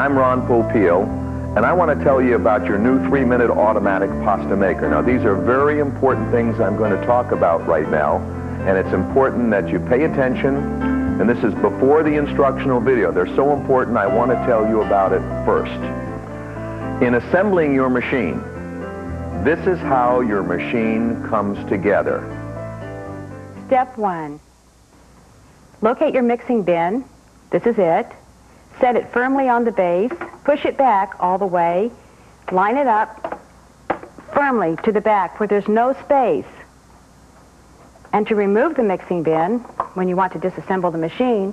I'm Ron Popeil, and I want to tell you about your new 3-minute automatic pasta maker. Now, these are very important things I'm going to talk about right now, and it's important that you pay attention, and this is before the instructional video. They're so important, I want to tell you about it first. In assembling your machine, this is how your machine comes together. Step 1. Locate your mixing bin. This is it. Set it firmly on the base, push it back all the way, line it up firmly to the back where there's no space. And to remove the mixing bin, when you want to disassemble the machine,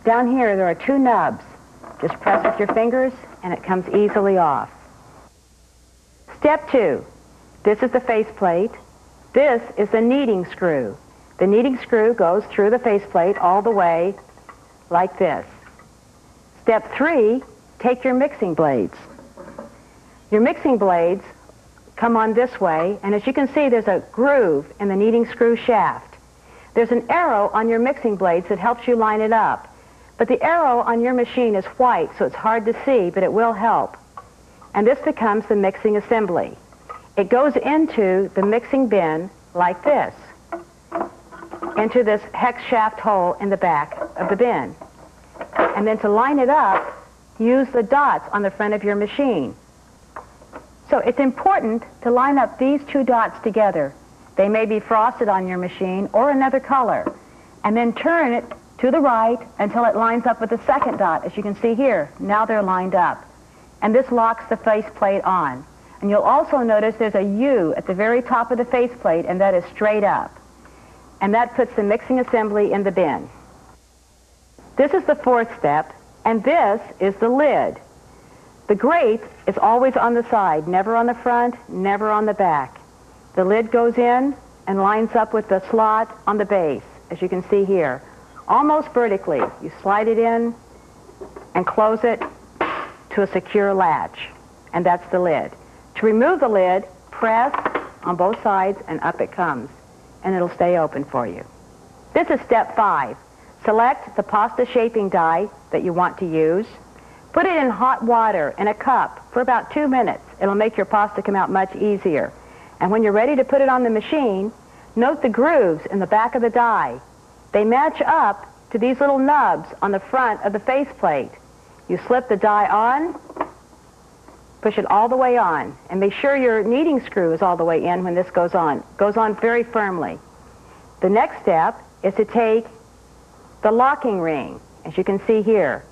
down here there are 2 nubs. Just press with your fingers and it comes easily off. Step 2. This is the faceplate. This is the kneading screw. The kneading screw goes through the faceplate all the way like this. Step 3, take your mixing blades. Your mixing blades come on this way, and as you can see, there's a groove in the kneading screw shaft. There's an arrow on your mixing blades that helps you line it up. But the arrow on your machine is white, so it's hard to see, but it will help. And this becomes the mixing assembly. It goes into the mixing bin like this, into this hex shaft hole in the back of the bin. And then to line it up, use the dots on the front of your machine. So it's important to line up these 2 dots together. They may be frosted on your machine or another color. And then turn it to the right until it lines up with the second dot, as you can see here. Now they're lined up. And this locks the faceplate on. And you'll also notice there's a U at the very top of the faceplate, and that is straight up. And that puts the mixing assembly in the bin. This is the 4th step, and this is the lid. The grate is always on the side, never on the front, never on the back. The lid goes in and lines up with the slot on the base, as you can see here, almost vertically. You slide it in and close it to a secure latch, and that's the lid. To remove the lid, press on both sides and up it comes, and it'll stay open for you. This is step 5. Select the pasta shaping die that you want to use. Put it in hot water in a cup for about 2 minutes. It'll make your pasta come out much easier. And when you're ready to put it on the machine, note the grooves in the back of the die. They match up to these little nubs on the front of the faceplate. You slip the die on, push it all the way on, and make sure your kneading screw is all the way in when this goes on. It goes on very firmly. The next step is to take the locking ring, as you can see here,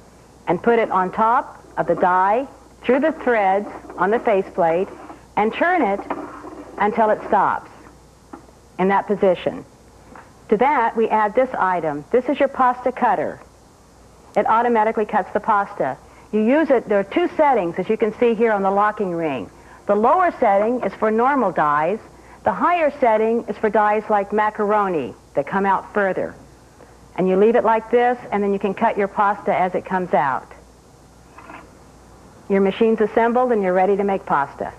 and put it on top of the die through the threads on the faceplate and turn it until it stops in that position. To that, we add this item. This is your pasta cutter. It automatically cuts the pasta. You use it, there are 2 settings, as you can see here on the locking ring. The lower setting is for normal dies. The higher setting is for dies like macaroni that come out further. And you leave it like this, and then you can cut your pasta as it comes out. Your machine's assembled, and you're ready to make pasta.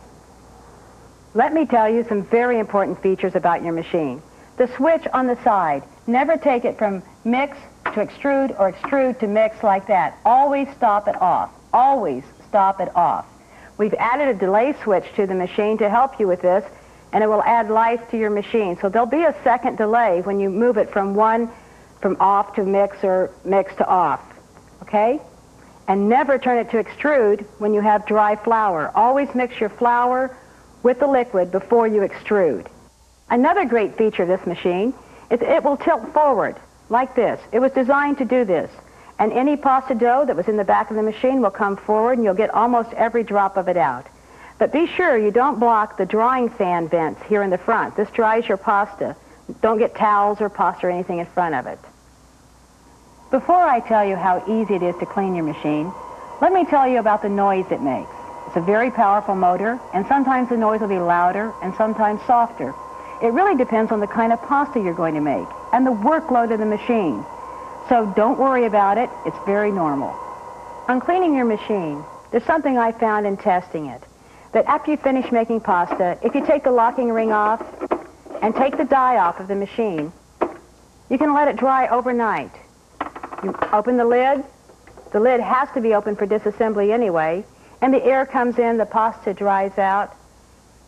Let me tell you some very important features about your machine. The switch on the side. Never take it from mix to extrude or extrude to mix like that. Always stop it off. Always stop it off. We've added a delay switch to the machine to help you with this, and it will add life to your machine. So there'll be a second delay when you move it from off to mix or mix to off, okay? And never turn it to extrude when you have dry flour. Always mix your flour with the liquid before you extrude. Another great feature of this machine is it will tilt forward like this. It was designed to do this. And any pasta dough that was in the back of the machine will come forward, and you'll get almost every drop of it out. But be sure you don't block the drying fan vents here in the front. This dries your pasta. Don't get towels or pasta or anything in front of it. Before I tell you how easy it is to clean your machine, let me tell you about the noise it makes. It's a very powerful motor, and sometimes the noise will be louder and sometimes softer. It really depends on the kind of pasta you're going to make and the workload of the machine. So don't worry about it. It's very normal. On cleaning your machine, there's something I found in testing it, that after you finish making pasta, if you take the locking ring off and take the die off of the machine, you can let it dry overnight. You open the lid, the lid has to be open for disassembly anyway, and the air comes in, the pasta dries out,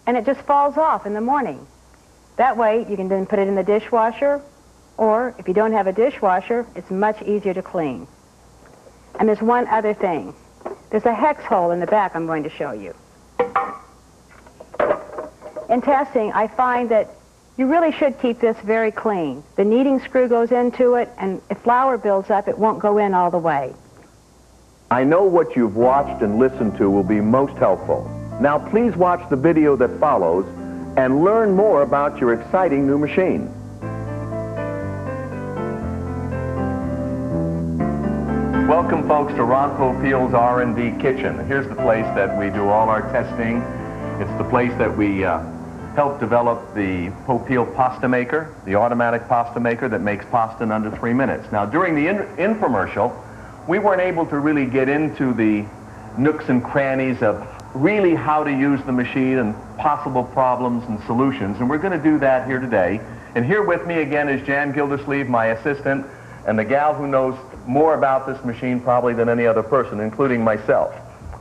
and it just falls off in the morning. That way, you can then put it in the dishwasher, or if you don't have a dishwasher, it's much easier to clean. And there's one other thing. There's a hex hole in the back I'm going to show you. In testing, I find that you really should keep this very clean. The kneading screw goes into it, and if flour builds up, it won't go in all the way. I know what you've watched and listened to will be most helpful. Now please watch the video that follows and learn more about your exciting new machine. Welcome, folks, to Ron Popeil's R&D Kitchen. Here's the place that we do all our testing. It's the place that we helped develop the Popeil pasta maker, the automatic pasta maker that makes pasta in under 3 minutes. Now, during the infomercial, we weren't able to really get into the nooks and crannies of really how to use the machine and possible problems and solutions, and we're going to do that here today. And here with me again is Jan Gildersleeve, my assistant, and the gal who knows more about this machine probably than any other person, including myself.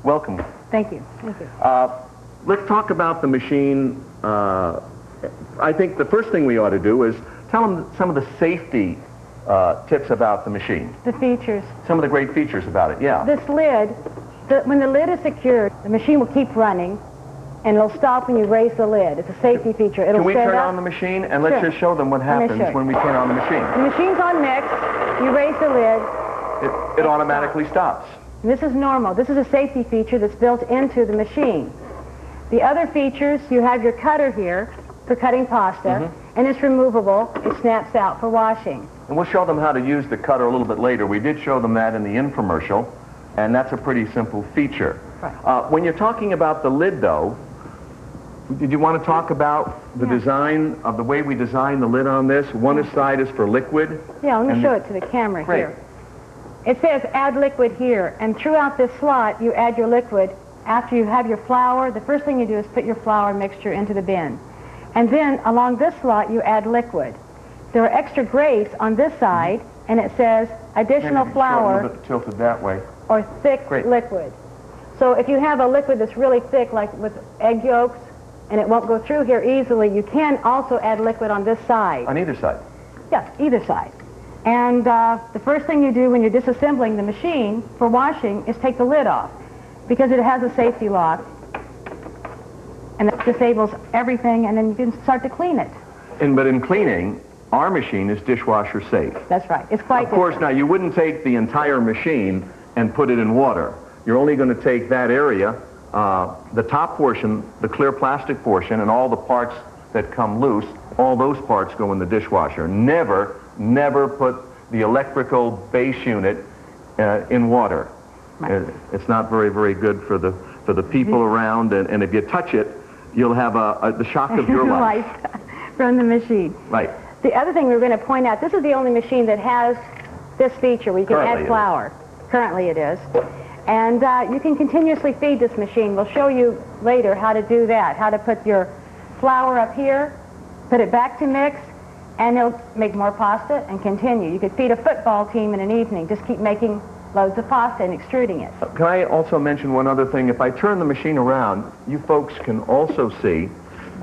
Welcome. Thank you. Thank you. Let's talk about the machine. I think the first thing we ought to do is tell them some of the safety tips about the machine. The features. Some of the great features about it, yeah. This lid, when the lid is secured, the machine will keep running, and it'll stop when you raise the lid. It's a safety feature. It'll Can we stand turn up. on the machine, and let's just show them what happens when we turn on the machine. The machine's on mix. You raise the lid. It automatically stops. And this is normal. This is a safety feature that's built into the machine. The other features, you have your cutter here for cutting pasta, and it's removable. It snaps out for washing. And we'll show them how to use the cutter a little bit later. We did show them that in the infomercial, and that's a pretty simple feature. Right. When you're talking about the lid, though, did you want to talk about the design of the way we designed the lid on this? One side is for liquid. Yeah, let me show it to the camera here. It says add liquid here, and throughout this slot, you add your liquid. After you have your flour, the first thing you do is put your flour mixture into the bin. And then along this slot, you add liquid. There are extra grates on this side, and it says additional flour a little bit tilted that way. or thick liquid. So if you have a liquid that's really thick, like with egg yolks, and it won't go through here easily, you can also add liquid on this side. On either side? Yes, either side. And the first thing you do when you're disassembling the machine for washing is take the lid off, because it has a safety lock, and that disables everything, and then you can start to clean it. But in cleaning, our machine is dishwasher safe. That's right. It's quite Of course, now you wouldn't take the entire machine and put it in water. You're only going to take that area, the top portion, the clear plastic portion, and all the parts that come loose, all those parts go in the dishwasher. Never put the electrical base unit in water. Right. It's not very, very good for the people around, and if you touch it, you'll have the shock of your life. From the machine. Right. The other thing we're going to point out, this is the only machine that has this feature where you can add flour. Currently it is. And you can continuously feed this machine. We'll show you later how to do that, how to put your flour up here, put it back to mix, and it'll make more pasta and continue. You could feed a football team in an evening. Just keep making loads of pasta and extruding it. Can I also mention one other thing? If I turn the machine around, you folks can also see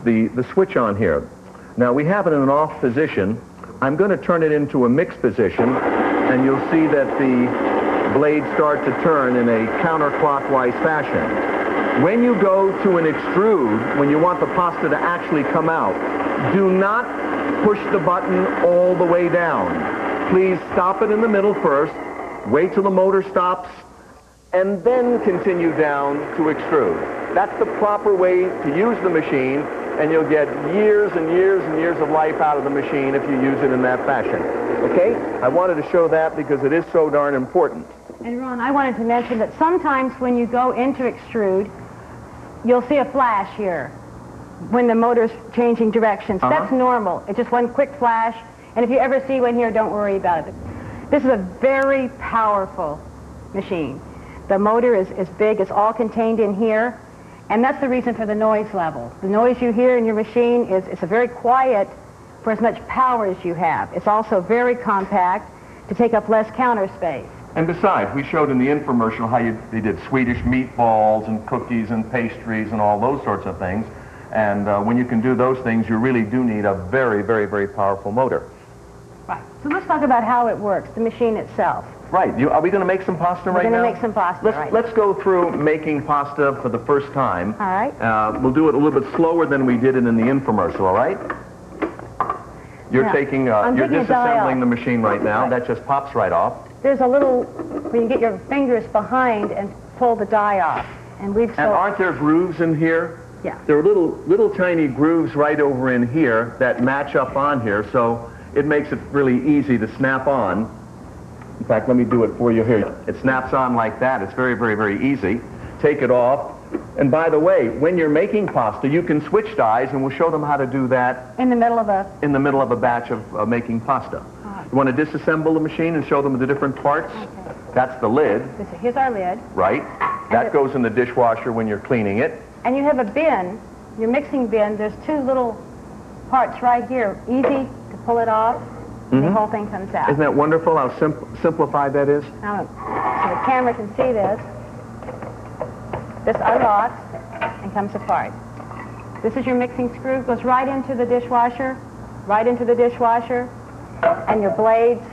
the switch on here. Now, we have it in an off position. I'm going to turn it into a mixed position, and you'll see that the blades start to turn in a counterclockwise fashion. When you go to an extrude, when you want the pasta to actually come out, do not push the button all the way down. Please stop it in the middle first, wait till the motor stops, and then continue down to extrude. That's the proper way to use the machine, and you'll get years and years and years of life out of the machine if you use it in that fashion. Okay? I wanted to show that because it is so darn important. And Ron, I wanted to mention that sometimes when you go into extrude, you'll see a flash here when the motor's changing directions. That's normal. It's just one quick flash, and if you ever see one here, don't worry about it. This is a very powerful machine. The motor is big. It's all contained in here. And that's the reason for the noise level. The noise you hear in your machine it's a very quiet for as much power as you have. It's also very compact to take up less counter space. And besides, we showed in the infomercial how they did Swedish meatballs and cookies and pastries and all those sorts of things. And when you can do those things, you really do need a very, very, very powerful motor. Right. So let's talk about how it works, the machine itself. Right. Are we going to make some pasta right now? We're going to make some pasta Let's go through making pasta for the first time. All right. We'll do it a little bit slower than we did it in the infomercial, all right? You're you're disassembling the machine right now. Right. That just pops right off. There's a little, where you get your fingers behind and pull the die off. And aren't there grooves in here? Yeah. There are little tiny grooves right over in here that match up on here, so it makes it really easy to snap on. In fact, let me do it for you here. It snaps on like that. It's very, very, very easy. Take it off. And by the way, when you're making pasta, you can switch dies, and we'll show them how to do that in the middle of a batch of making pasta. You want to disassemble the machine and show them the different parts? Okay. That's the lid. Here's our lid. Right. That goes in the dishwasher when you're cleaning it. And you have a bin, your mixing bin. There's two little parts right here. Easy to pull it off. And the whole thing comes out. Isn't that wonderful how simplified that is? Now, so the camera can see this. This unlocks and comes apart. This is your mixing screw. Goes right into the dishwasher, and your blades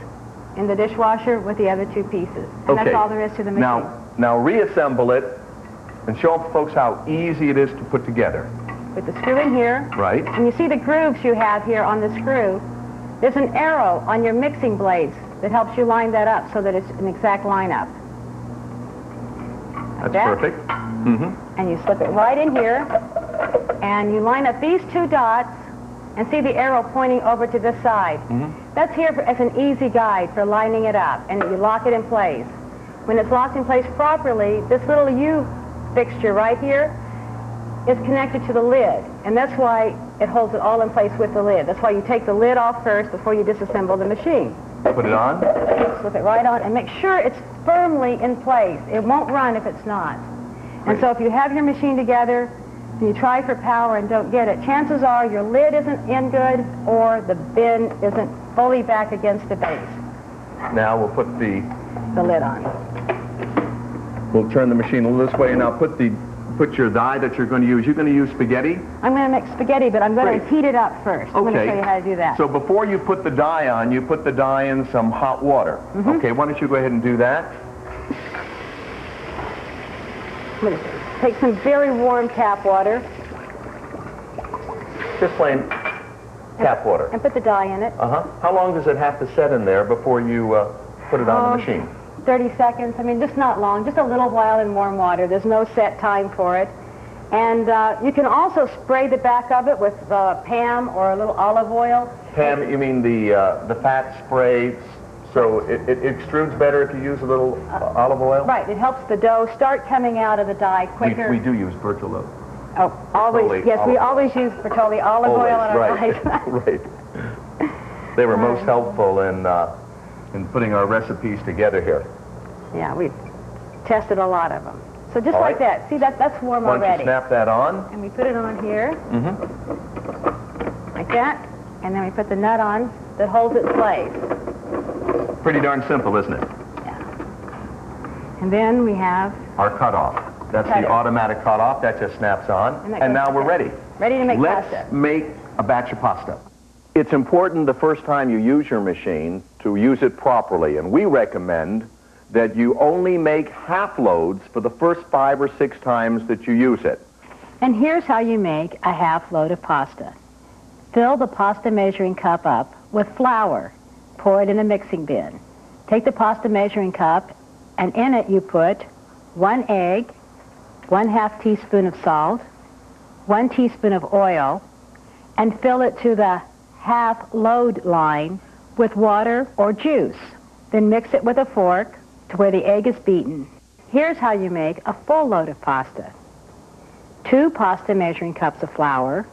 in the dishwasher with the other two pieces. And that's all there is to the machine. Now reassemble it and show folks how easy it is to put together. With the screw in here. Right. And you see the grooves you have here on the screw. There's an arrow on your mixing blades that helps you line that up so that it's an exact lineup. That's perfect. Mm-hmm. And you slip it right in here, and you line up these two dots, and see the arrow pointing over to this side. Mm-hmm. That's here as an easy guide for lining it up, and you lock it in place. When it's locked in place properly, this little U fixture right here is connected to the lid, and that's why it holds it all in place with the lid. That's why you take the lid off first before you disassemble the machine. Put it on. Slip it right on, and make sure it's firmly in place. It won't run if it's not. And so if you have your machine together, and you try for power and don't get it, chances are your lid isn't in good or the bin isn't fully back against the base. Now we'll put the lid on. We'll turn the machine a little this way, and now put your die that you're going to use. You're going to use spaghetti? I'm going to make spaghetti, but I'm going to heat it up first. I'm going to show you how to do that. So before you put the die on, you put the die in some hot water. Mm-hmm. Okay, why don't you go ahead and do that? I'm going to take some very warm tap water. Just plain tap water. And put the die in it. Uh-huh. How long does it have to set in there before you put it on the machine? 30 seconds. I mean, just not long. Just a little while in warm water. There's no set time for it. And you can also spray the back of it with Pam or a little olive oil. Pam, you mean the fat spray? So it extrudes better if you use a little olive oil? Right. It helps the dough start coming out of the die quicker. We do use Bertollo. Oh, always. Yes, we always use Bertolli olive oil in our dies. Right. They were most helpful in putting our recipes together here. Yeah, we've tested a lot of them. So just like that. See, that's warm already. Why don't you snap that on? And we put it on here. Mm-hmm. Like that. And then we put the nut on that holds it in place. Pretty darn simple, isn't it? Yeah. And then we have our cutoff. That's the automatic cutoff. That just snaps on. And now we're ready. Ready to make pasta. Let's make a batch of pasta. It's important the first time you use your machine to use it properly. And we recommend that you only make half loads for the first 5 or 6 times that you use it. And here's how you make a half load of pasta. Fill the pasta measuring cup up with flour. Pour it in a mixing bin. Take the pasta measuring cup, and in it you put 1 egg, 1/2 teaspoon of salt, 1 teaspoon of oil, and fill it to the half load line with water or juice. Then mix it with a fork to where the egg is beaten. Here's how you make a full load of pasta. 2 pasta measuring cups of flour,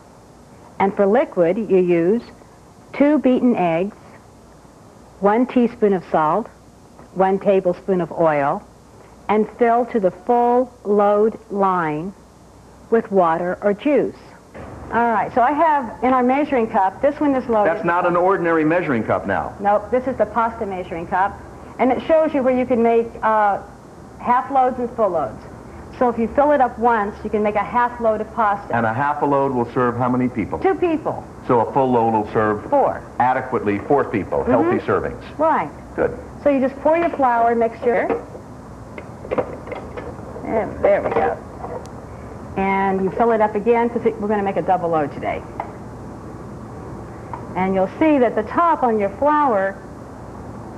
and for liquid you use 2 beaten eggs, 1 teaspoon of salt, 1 tablespoon of oil, and fill to the full load line with water or juice. All right, so I have in our measuring cup, this one is loaded. That's not an ordinary measuring cup now. Nope, this is the pasta measuring cup. And it shows you where you can make half loads and full loads. So if you fill it up once, you can make a half load of pasta. And a half a load will serve how many people? 2 people. So a full load will serve 4. adequately 4 people, healthy servings. Right. Good. So you just pour your flour mixture. And there we go. And you fill it up again because we're going to make a double load today. And you'll see that the top on your flour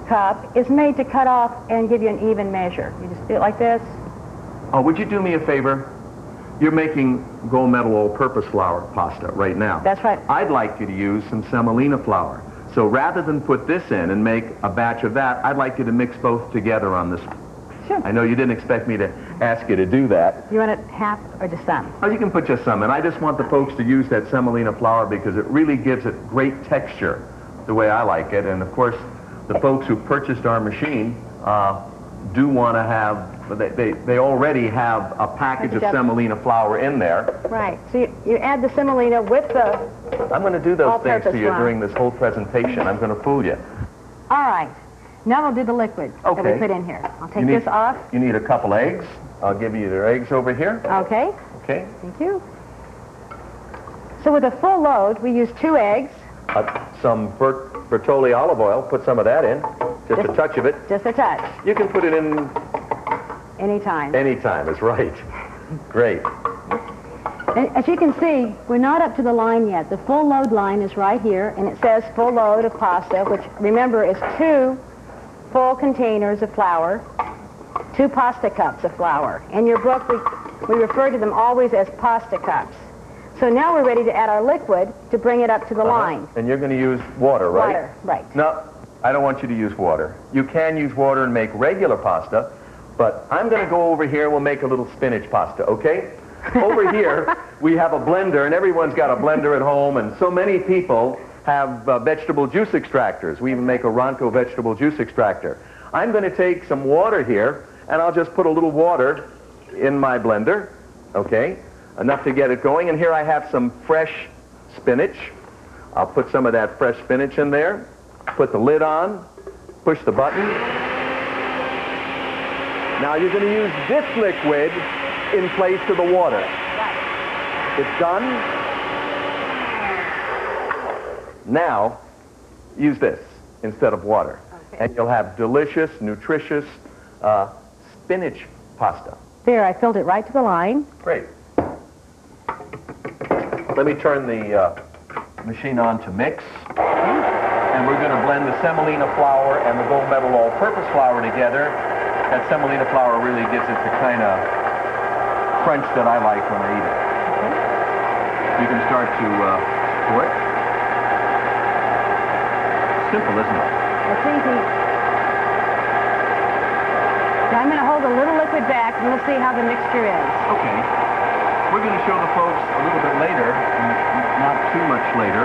cup is made to cut off and give you an even measure. You just do it like this. Oh, would you do me a favor? You're making Gourmeet all-purpose flour pasta right now. That's right. I'd like you to use some semolina flour. So rather than put this in and make a batch of that, I'd like you to mix both together on this. Sure. I know you didn't expect me to ask you to do that. You want it half or just some? Oh, you can put just some in. I just want the folks to use that semolina flour because it really gives it great texture, the way I like it. And of course, the folks who purchased our machine do want to have, they already have a package of semolina flour in there. Right. So you add the semolina with the I'm going to do those things to you flour. during this whole presentation. I'm going to fool you. All right. Now we'll do the liquid that we Okay. put in here. I'll take this off. You need a couple eggs. I'll give you the eggs over here. Okay. Okay. Thank you. So with a full load, we use 2 eggs. Some Bertolli olive oil. Put some of that in. Just a touch of it. Just a touch. You can put it in Anytime. anytime. Is right. Great. And as you can see, we're not up to the line yet. The full load line is right here, and it says full load of pasta, which, remember, is 2 full containers of flour, 2 pasta cups of flour. In your book, we refer to them always as pasta cups. So now we're ready to add our liquid to bring it up to the line. And you're going to use water, right? Water, right. No, I don't want you to use water. You can use water and make regular pasta, but I'm going to go over here and we'll make a little spinach pasta, okay? Over here, we have a blender, and everyone's got a blender at home, and so many people have vegetable juice extractors. We even make a Ronco vegetable juice extractor. I'm going to take some water here, and I'll just put a little water in my blender, okay? Enough to get it going, and here I have some fresh spinach. I'll put some of that fresh spinach in there, put the lid on, push the button. Now you're going to use this liquid in place of the water. Right. It's done. Now, use this instead of water. Okay. And you'll have delicious, nutritious spinach pasta. There, I filled it right to the line. Great. Let me turn the machine on to mix. And we're going to blend the semolina flour and the Gourmeet all-purpose flour together. That semolina flour really gives it the kind of crunch that I like when I eat it. Okay. You can start to pour it. Simple, isn't it? It's easy. Now I'm going to hold a little liquid back, and we'll see how the mixture is. Okay. We're going to show the folks a little bit later, not too much later,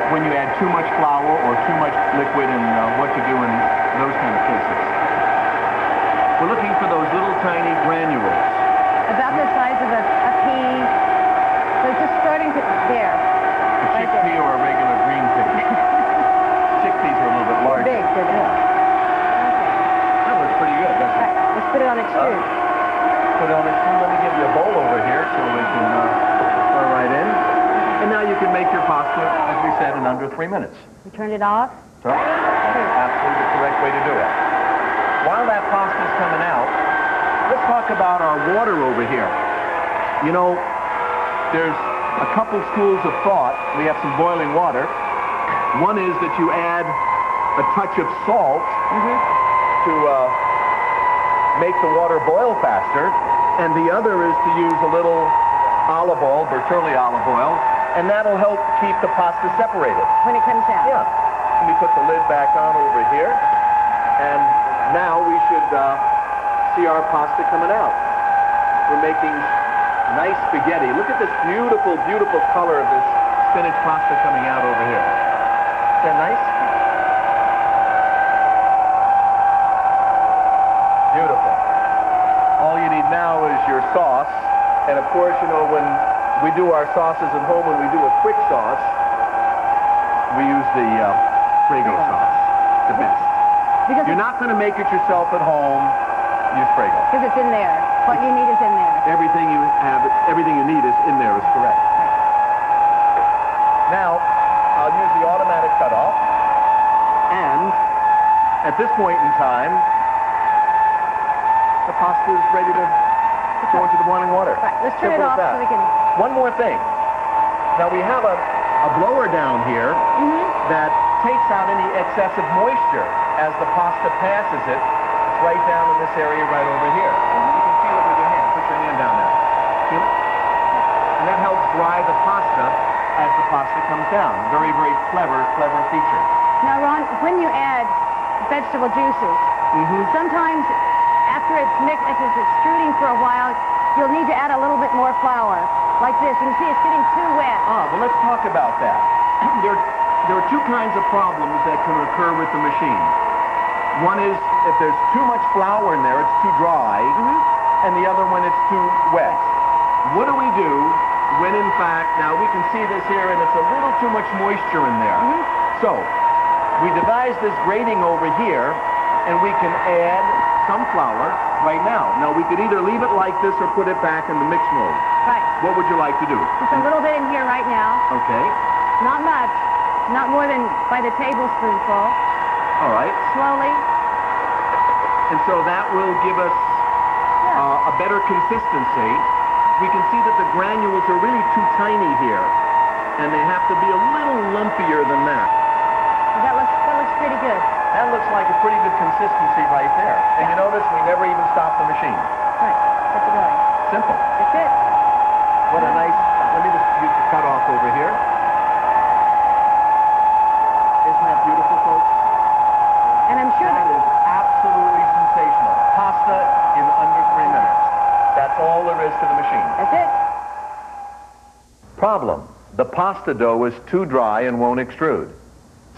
when you add too much flour or too much liquid and what to do in those kind of cases. We're looking for those little tiny granules. About the size of a pea. So just starting to, there. A chickpea or a regular green pea? Chickpeas are a little bit larger. Big, they're big. That looks pretty good, doesn't it? Right, let's put it on extrude. Put it on extrude. Let me give you a bowl over here so we can pour right in. And now you can make your pasta, as we said, in under 3 minutes. You turn it off. So, absolutely the correct way to do it. While that pasta's coming out, let's talk about our water over here. You know, there's a couple schools of thought. We have some boiling water. One is that you add a touch of salt to make the water boil faster, and the other is to use a little olive oil, Bertolli olive oil, and that'll help keep the pasta separated. When it comes out. Yeah. Let me put the lid back on over here, and now we should see our pasta coming out. We're making nice spaghetti. Look at this beautiful, beautiful color of this spinach pasta coming out over here. Is that nice? Beautiful. All you need now is your sauce. And of course, you know, when we do our sauces at home, when we do a quick sauce, we use the Prego sauce, the best. Because You're not going to make it yourself at home. Use Prego. Because it's in there. What you need is in there. Everything you need is in there is correct. Now, I'll use the automatic cutoff. And at this point in time, the pasta is ready to go into the boiling water. Right, let's turn it Simple off as that. so we can... One more thing. Now, we have a blower down here that takes out any excessive moisture as the pasta passes it. It's right down in this area right over here. You can feel it with your hand. Put your hand down there. Feel it? And that helps dry the pasta as the pasta comes down. Very, very clever feature. Now, Ron, when you add vegetable juices, sometimes after it's mixed, if it's extruding for a while, you'll need to add a little bit more flour. Like this. You can see it's getting too wet. Well, let's talk about that. There are two kinds of problems that can occur with the machine. One is if there's too much flour in there, it's too dry, and the other one, it's too wet. What do we do when, in fact, now we can see this here, and it's a little too much moisture in there. So, we devised this grating over here, and we can add some flour right now. Now, we could either leave it like this or put it back in the mix mode. Right. What would you like to do? Just a little bit in here right now. Okay. Not much. Not more than by the tablespoonful. All right. Slowly. And so that will give us a better consistency. We can see that the granules are really too tiny here, and they have to be a little lumpier than that. That looks pretty good. That looks like a pretty good consistency right there. And you notice we never even stopped the machine. Right. Get it going. Simple. That's it. What a nice, let me just use the cutoff over here. Isn't that beautiful, folks? And I'm sure That is absolutely sensational. Pasta in under 3 minutes. That's all there is to the machine. that's it. Problem. The pasta dough is too dry and won't extrude.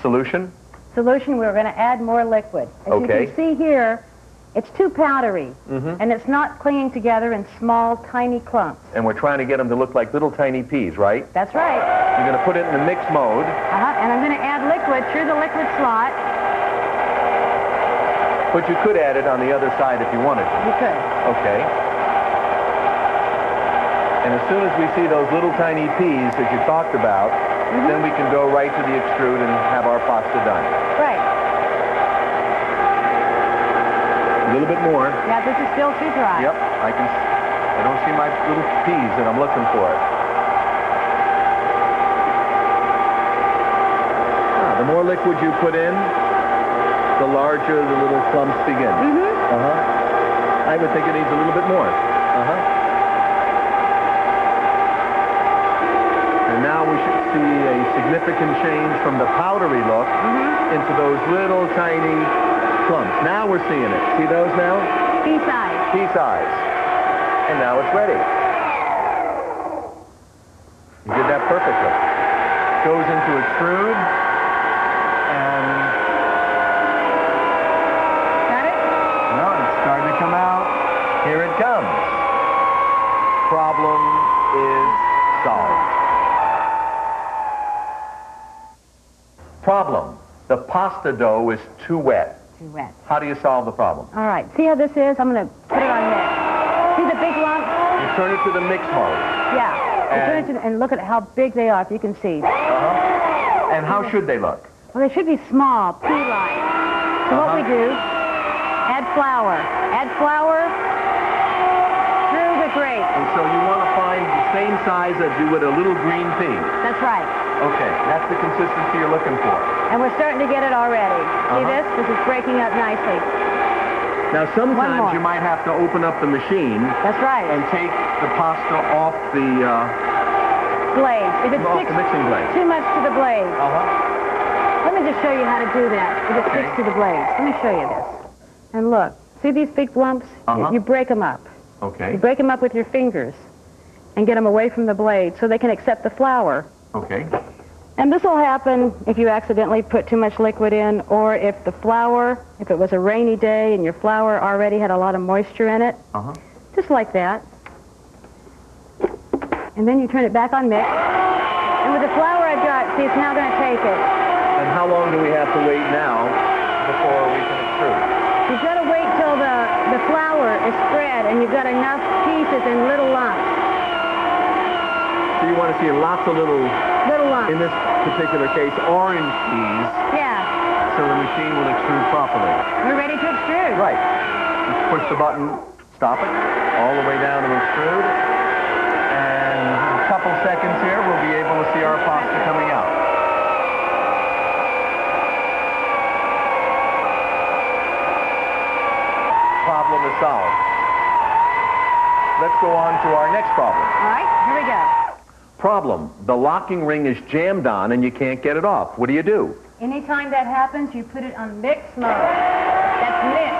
Solution? Solution, we're going to add more liquid. As you can see here, it's too powdery, and it's not clinging together in small, tiny clumps. And we're trying to get them to look like little tiny peas, right? That's right. You're going to put it in the mix mode. And I'm going to add liquid through the liquid slot. But you could add it on the other side if you wanted to. You could. Okay. And as soon as we see those little tiny peas that you talked about, then we can go right to the extrude and have our pasta done. Right. A little bit more. Yeah, this is still too dry. Yep, I don't see my little peas that I'm looking for. The more liquid you put in, the larger the little clumps begin. I would think it needs a little bit more. And now we should see a significant change from the powdery look into those little tiny clumps. Now we're seeing it. See those now? Pea size. Pea size. And now it's ready. You did that perfectly. Goes into extrude. And... Got it? No, it's starting to come out. Here it comes. Problem is solved. Problem. The pasta dough is too wet. Too wet. How do you solve the problem? All right. See how this is? I'm going to put it on mix. See the big lump? You turn it to the mix mode. Yeah. You turn it to, and look at how big they are, if you can see. And how should they look? Well, they should be small, pea-like. So what we do, add flour. Add flour through the grate. And so you want to find the same size as you would a little green pea. That's right. Okay, that's the consistency you're looking for. And we're starting to get it already. See this? This is breaking up nicely. Now, sometimes you might have to open up the machine. That's right. And take the pasta off the blade. If it sticks the mixing blade. too much to the blade. Let me just show you how to do that. If it sticks to the blades. Let me show you this. And look, see these big lumps? You break them up. Okay. You break them up with your fingers and get them away from the blade so they can accept the flour. Okay. And this will happen if you accidentally put too much liquid in, or if the flour, if it was a rainy day and your flour already had a lot of moisture in it. Just like that. And then you turn it back on mix. And with the flour I've got, see, it's now going to take it. And how long do we have to wait now before we can extrude? You've got to wait till the flour is spread and you've got enough pieces in little lumps. So you want to see lots of little Lumps. in this particular case, orange peas, Yeah. so the machine will extrude properly. We're ready to extrude. Right. Just push the button, stop it, all the way down to extrude. And in a couple seconds here, we'll be able to see our pasta coming out. Problem is solved. Let's go on to our next problem. All right, here we go. Problem. The locking ring is jammed on and you can't get it off. What do you do? Anytime that happens, you put it on mix mode. That's mix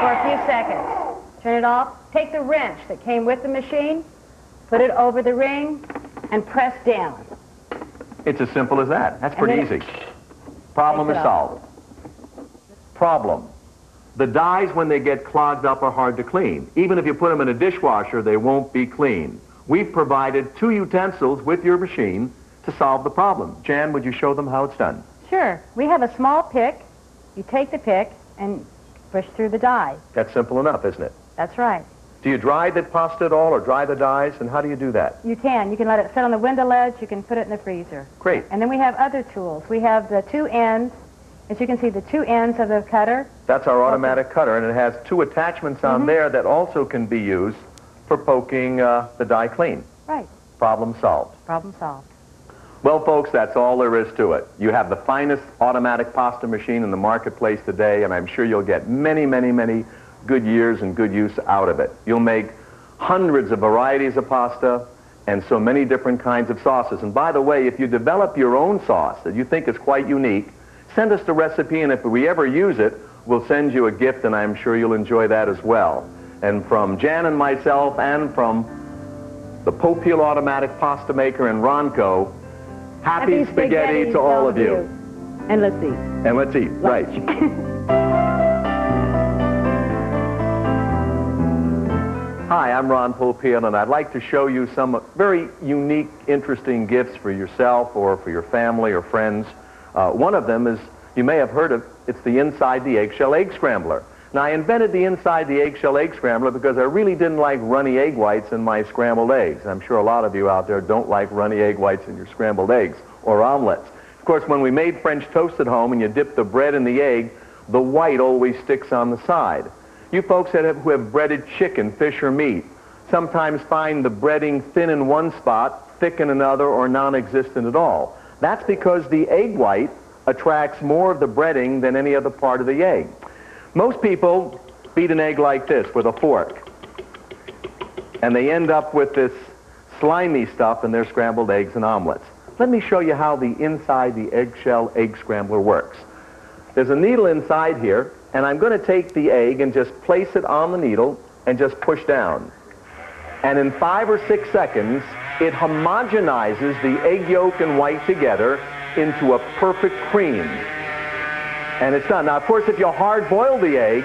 for a few seconds. Turn it off. Take the wrench that came with the machine, put it over the ring, and press down. It's as simple as that. That's pretty then easy. Problem is takes it solved. Problem. The dyes, when they get clogged up, are hard to clean. Even if you put them in a dishwasher, they won't be clean. We've provided 2 utensils with your machine to solve the problem. Jan, would you show them how it's done? Sure. We have a small pick. You take the pick and push through the dye. That's simple enough, isn't it? That's right. Do you dry the pasta at all or dry the dyes? And how do you do that? You can. You can let it sit on the window ledge. You can put it in the freezer. Great. And then we have other tools. We have the 2 ends. As you can see, the 2 ends of the cutter. That's our automatic cutter, and it has 2 attachments on there that also can be used for poking the dye clean. Right. Problem solved. Problem solved. Well, folks, that's all there is to it. You have the finest automatic pasta machine in the marketplace today, and I'm sure you'll get many, many, many good years and good use out of it. You'll make hundreds of varieties of pasta and so many different kinds of sauces. And by the way, if you develop your own sauce that you think is quite unique, send us the recipe, and if we ever use it, we'll send you a gift, and I'm sure you'll enjoy that as well. And from Jan and myself, and from the Popeil Automatic Pasta Maker and Ronco, happy spaghetti to all of you. And let's eat. And let's eat, right. Hi, I'm Ron Popeil, and I'd like to show you some very unique, interesting gifts for yourself or for your family or friends. One of them is, you may have heard of, it's the Inside the Eggshell Egg Scrambler. Now, I invented the Inside the Eggshell Egg Scrambler because I really didn't like runny egg whites in my scrambled eggs. I'm sure a lot of you out there don't like runny egg whites in your scrambled eggs or omelets. Of course, when we made French toast at home and you dip the bread in the egg, the white always sticks on the side. You folks who have breaded chicken, fish, or meat sometimes find the breading thin in one spot, thick in another, or non-existent at all. That's because the egg white attracts more of the breading than any other part of the egg. Most people beat an egg like this with a fork, and they end up with this slimy stuff in their scrambled eggs and omelets. Let me show you how the Inside the Eggshell Egg Scrambler works. There's a needle inside here, and I'm going to take the egg and just place it on the needle and just push down. And in 5 or 6 seconds, it homogenizes the egg yolk and white together into a perfect cream. And it's done. Now, of course, if you hard-boil the egg,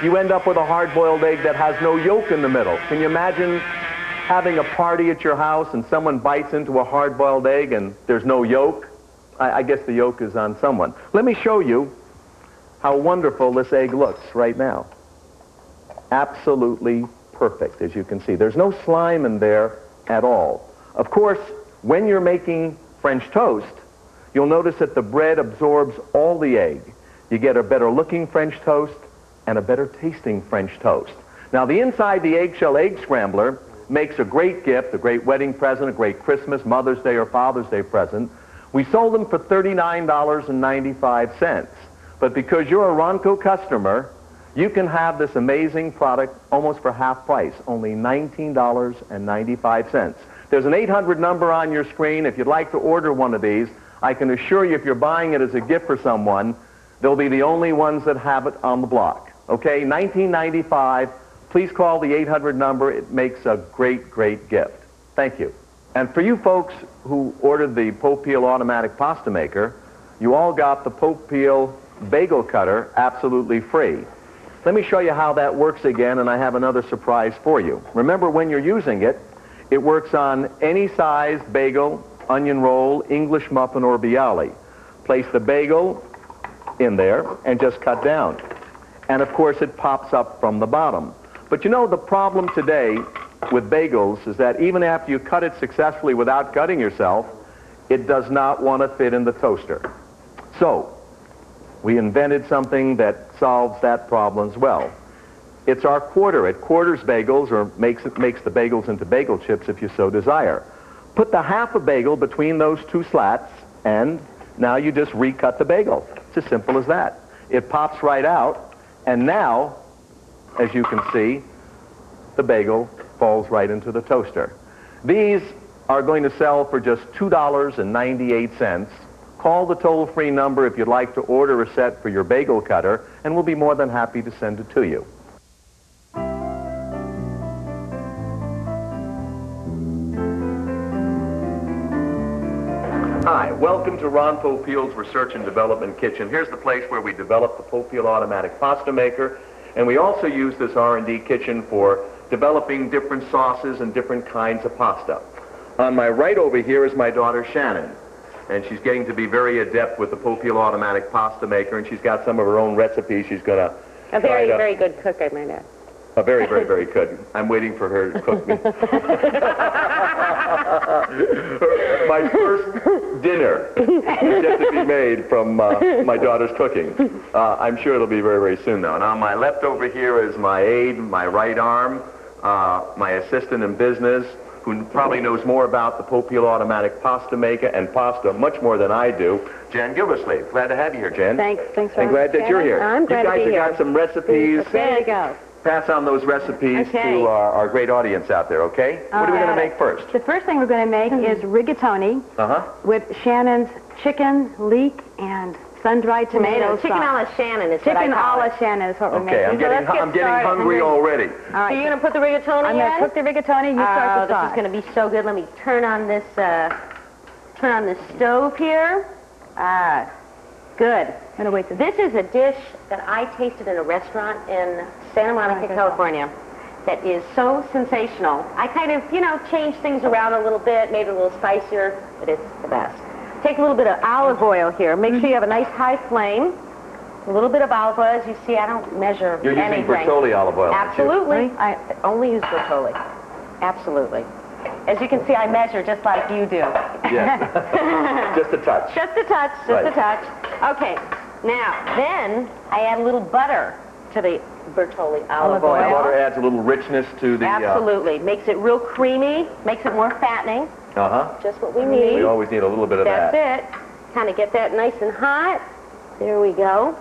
you end up with a hard-boiled egg that has no yolk in the middle. Can you imagine having a party at your house and someone bites into a hard-boiled egg and there's no yolk? I guess the yolk is on someone. Let me show you how wonderful this egg looks right now. Absolutely perfect, as you can see. There's no slime in there at all. Of course, when you're making French toast, you'll notice that the bread absorbs all the egg. You get a better looking French toast and a better tasting French toast. Now, the Inside the Eggshell Egg Scrambler makes a great gift, a great wedding present, a great Christmas, Mother's Day, or Father's Day present. We sold them for $39.95. But because you're a Ronco customer, you can have this amazing product almost for half price, only $19.95. There's an 800 number on your screen. If you'd like to order one of these, I can assure you if you're buying it as a gift for someone, they'll be the only ones that have it on the block. Okay, $19.95. Please call the 800 number. It makes a great, great gift. Thank you. And for you folks who ordered the Popeil Automatic Pasta Maker, you all got the Popeil Bagel Cutter absolutely free. Let me show you how that works again, and I have another surprise for you. Remember, when you're using it, it works on any size bagel, onion roll, English muffin, or bialy. Place the bagel in there and just cut down. and of course it pops up from the bottom. But you know, the problem today with bagels is that even after you cut it successfully without cutting yourself, it does not want to fit in the toaster. So, we invented something that solves that problem as well. It's our quarter. It quarters bagels, or makes the bagels into bagel chips if you so desire. Put the half a bagel between those two slats, and now you just recut the bagel. It's as simple as that. It pops right out, and now, as you can see, the bagel falls right into the toaster. These are going to sell for just $2.98. Call the toll-free number if you'd like to order a set for your bagel cutter, and we'll be more than happy to send it to you. Hi, welcome to Ron Popeil's Research and Development Kitchen. Here's the place where we develop the Popeil automatic pasta maker, and we also use this R&D kitchen for developing different sauces and different kinds of pasta. On my right over here is my daughter Shannon, and she's getting to be very adept with the Popeil automatic pasta maker, and she's got some of her own recipes she's going to A very, very good cook, I might add. A very, very, very good. I'm waiting for her to cook me. My first dinner is yet to be made from my daughter's cooking. I'm sure it'll be very, very soon, though. And on my left over here is my aide, my right arm, my assistant in business, who probably knows more about the Popeil automatic pasta maker and pasta much more than I do, Jan Gildersleeve. Glad to have you here, Jan. Thanks, And glad that you're here. I'm glad to be here. You guys have got some recipes. There you go. Pass on those recipes to our great audience out there, okay? What are we going to make first? The first thing we're going to make is rigatoni with Shannon's chicken, leek, and sun-dried tomato Chicken a sauce. la Shannon is Chicken what I a call la it. Shannon is what we're making. Okay, I'm getting hungry already. All right. So you're going to put the rigatoni I'm in? going to cook the rigatoni. You start the sauce. This is going to be so good. Let me turn on this stove here. Good. I'm going to wait. This is a dish that I tasted in a restaurant in Santa Monica, California, that is so sensational. I kind of, changed things around a little bit, made it a little spicier, but it's the best. Take a little bit of olive oil here. Make sure you have a nice high flame. A little bit of olive oil. As you see, I don't measure You're anything. using Bertolli olive oil, aren't you? Absolutely. I only use Bertolli. Absolutely. As you can see, I measure just like you do. Yes. Just a touch. Just a touch, just a touch. Okay, now, then I add a little butter to the Bertolli olive oil. The butter adds a little richness to the... Absolutely. Makes it real creamy, makes it more fattening. Just what we need. We always need a little bit of that. That's it. Kind of get that nice and hot. There we go.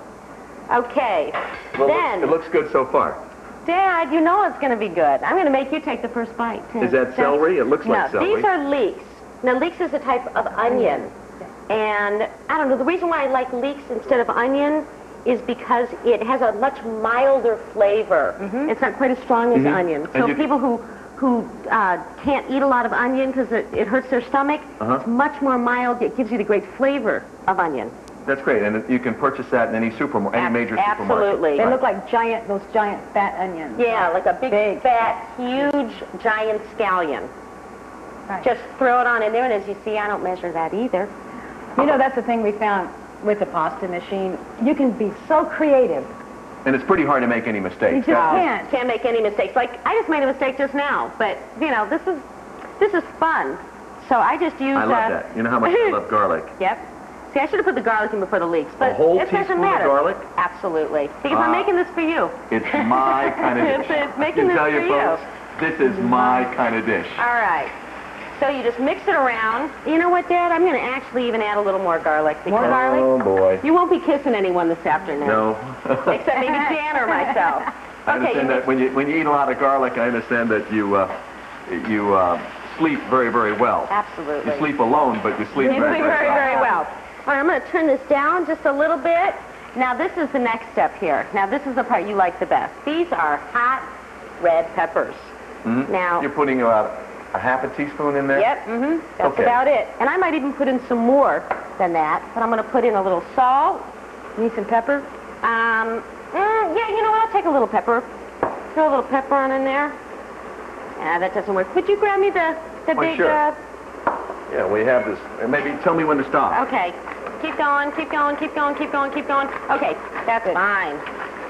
Okay, Well, then... it looks good so far. Dad, you know it's going to be good. I'm going to make you take the first bite, too. Is that celery? It looks like celery. No, these are leeks. Now, leeks is a type of onion. And, I don't know, the reason why I like leeks instead of onion is because it has a much milder flavor. It's not quite as strong as onion. So people who can't eat a lot of onion because it hurts their stomach, it's much more mild. It gives you the great flavor of onion. That's great, and you can purchase that in any major supermarket. Absolutely. They look like those giant fat onions. Yeah, like a big, fat, huge, giant scallion. Right. Just throw it on in there, and as you see, I don't measure that either. You know, that's the thing we found with the pasta machine. You can be so creative. And it's pretty hard to make any You mistakes. just can't. Can't make any mistakes. Like, I just made a mistake just now, but, this is fun. So I just use... I love that. You know how much I love garlic. Yep. See, I should have put the garlic in before the leeks, but A whole it doesn't teaspoon matter. of garlic? Absolutely. Because I'm making this for you. It's my kind of dish. It's making this tell for you, folks, this is my kind of dish. All right. So you just mix it around. You know what, Dad? I'm going to actually even add a little more garlic. More garlic? Oh, boy. You won't be kissing anyone this afternoon. No. Except maybe Jan or myself. I understand that when you eat a lot of garlic, I understand that you sleep very, very well. Absolutely. You sleep alone, but you sleep very, very, very well. All right, I'm going to turn this down just a little bit. Now, this is the next step here. Now, this is the part you like the best. These are hot red peppers. Now, you're putting about a half a teaspoon in there? Yep, that's about it. And I might even put in some more than that, but I'm going to put in a little salt. Need some pepper? Yeah, you know what? I'll take a little pepper. Throw a little pepper on in there. Yeah, that doesn't work. Could you grab me the big... Sure. Yeah, we have this. Maybe tell me when to stop. Okay. Keep going, keep going, keep going, keep going, keep going. Okay, that's fine.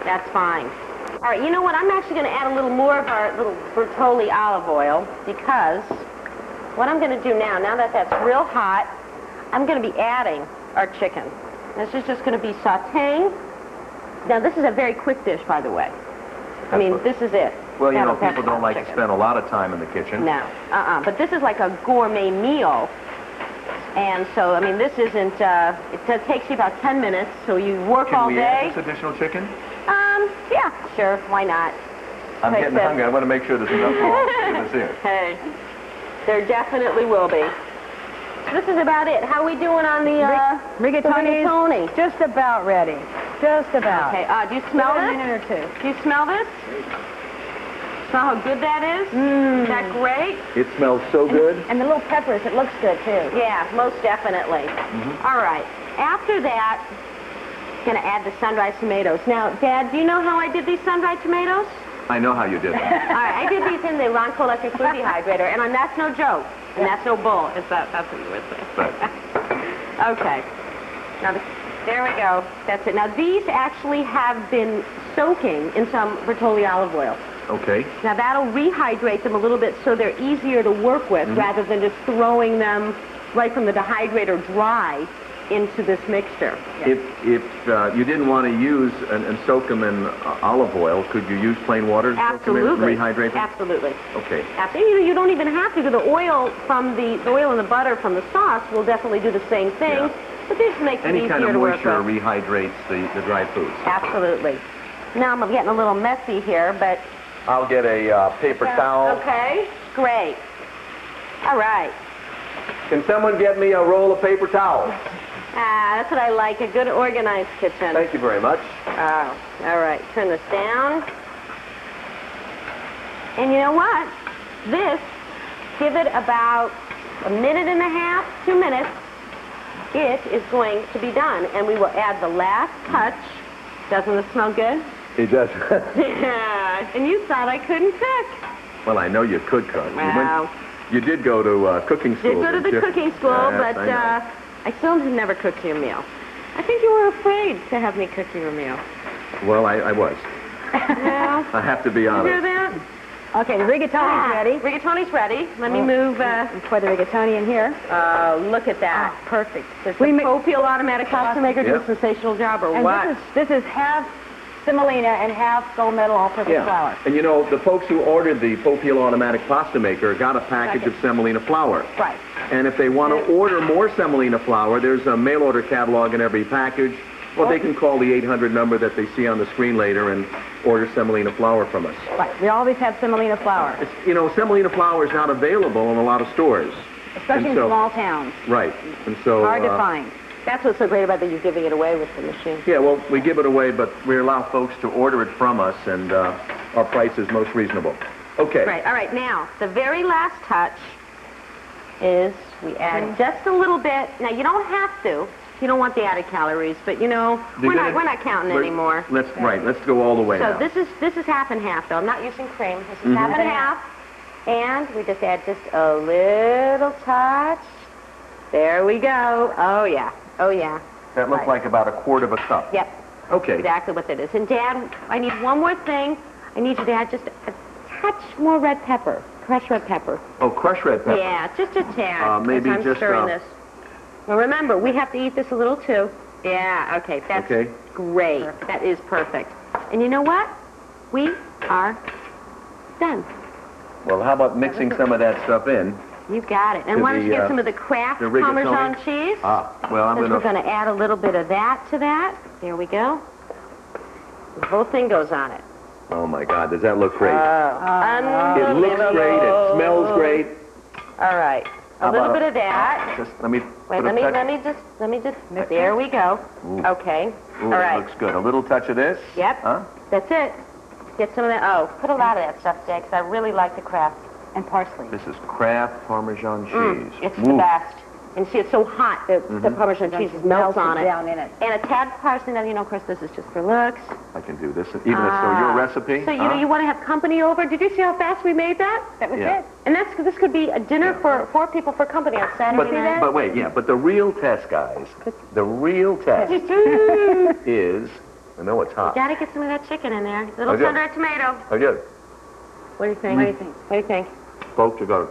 That's fine. All right, you know what? I'm actually going to add a little more of our little Bertolli olive oil because what I'm going to do now that that's real hot, I'm going to be adding our chicken. This is just going to be sautéing. Now, this is a very quick dish, by the way. I mean, this is it. Well, you know, Pepper people don't like chicken. to spend a lot of time in the kitchen. No, but this is like a gourmet meal. And so, I mean, this isn't, it takes you about 10 minutes, so you work all Can we day. add this additional chicken? Yeah, sure, why not? I'm Like getting this. hungry. I want to make sure there's enough for this here. Hey, there definitely will be. So this is about it. How are we doing on the, Rigatoni's rigatoni? just about ready. Just about. Okay, do you smell Give it a this? minute or two. Do you smell this? Smell how good that is? Is that great? It smells so good. And the little peppers, it looks good too. Yeah, most definitely. All right. After that, I'm going to add the sun-dried tomatoes. Now, Dad, do you know how I did these sun-dried tomatoes? I know how you did that. All right, I did these in the Ronco electric food dehydrator, and that's no joke, and that's no bull. That's what you would say. Right. Okay. Now, there we go. That's it. Now, these actually have been soaking in some Bertolli olive oil. Okay. Now, that'll rehydrate them a little bit so they're easier to work with rather than just throwing them right from the dehydrator dry into this mixture. If you didn't want to use and soak them in olive oil, could you use plain water to soak them in and Absolutely. rehydrate them? Absolutely. Okay. Absolutely. You don't even have to. The oil from the oil and the butter from the sauce will definitely do the same thing. Yeah. But this makes it Any easier kind of to work moisture with. rehydrates the dry foods. Absolutely. Now I'm getting a little messy here, but I'll get a paper towel. okay, great. All right. Can someone get me a roll of paper towels? That's what I like, a good organized kitchen. Thank you very much. Oh, all right. Turn this down. And you know what? This, give it about a minute and a half, 2 minutes. It is going to be done. And we will add the last touch. Doesn't it smell good? It does. Yeah. And you thought I couldn't cook. Well, I know you could cook. Wow. You did go to cooking school. Did go to the didn't you? cooking school, Yes, but I know. I still have never cooked you a meal. I think you were afraid to have me cook you a meal. Well, I was. Well, I have to be you hear honest. that? Okay, the rigatoni's ready. Rigatoni's ready. Let me move. Pour the rigatoni in here. Look at that. Oh, perfect. Does the Popeil automatic pasta maker do Yep. a sensational job or And what? this is half semolina and half gold medal all-purpose flour. And you know, the folks who ordered the Popeil automatic pasta maker got a package of semolina flour. Right. And if they want to order more semolina flour, there's a mail order catalog in every package. Well, they can call the 800 number that they see on the screen later and order semolina flour from us. Right. We always have semolina flour, It's, you know, semolina flour is not available in a lot of stores. especially in so- small towns. Right. And so Hard to find. That's what's so great about that you're giving it away with the machine. Yeah, well, we give it away, but we allow folks to order it from us, and our price is most reasonable. Okay. Right. All right. Now, the very last touch is we add just a little bit. Now, you don't have to. You don't want the added calories, but you know, we're not counting anymore. Let's go all the way So now. this is half and half, though. I'm not using cream. This is half and half. And we just add just a little touch. There we go. Oh, yeah. Oh, yeah. That looks like about a quart of a cup. Yep. Okay. Exactly what it is. And, Dad, I need one more thing. I need you to add just a touch more red pepper, crushed red pepper. Oh, crushed red pepper. Yeah, just a tad. Maybe as I'm just, stirring this. Well, remember, we have to eat this a little, too. Yeah, okay. That's Okay. great. That is perfect. And you know what? We are done. Well, how about mixing some of that stuff in? You got it. And To why don't you the, get some of the Kraft the rigatoni? Parmesan cheese? Well, I'm Since we're going going to add a little bit of that to that. There we go. The whole thing goes on it. Oh, my God. Does that look great? Unbelievable. It looks great. It smells great. All right. A How little about bit of that. Just let me Wait, put a touch. let me just, there we go. Ooh. Okay. Ooh, All that right. looks good. A little touch of this. Yep. Huh? That's it. Get some of that. Oh, put a lot of that stuff, Dad, because I really like the Kraft. And parsley. This is Kraft Parmesan cheese. It's the best. And see, it's so hot that the Parmesan cheese melts on it. down in it. And a tad parsley. Now, you know, of course, this is just for looks. I can do this. Even so, your recipe. So, you know, you want to have company over. Did you see how fast we made that? That was Yeah. it. And this could be a dinner for 4 people for company on Saturday night. But wait, yeah. But the real test, guys. The real test is I know it's hot. You gotta get some of that chicken in there. I Little do. sun-dried tomato. I did. What do you think? What do you think? What do you think? Folks, you gotta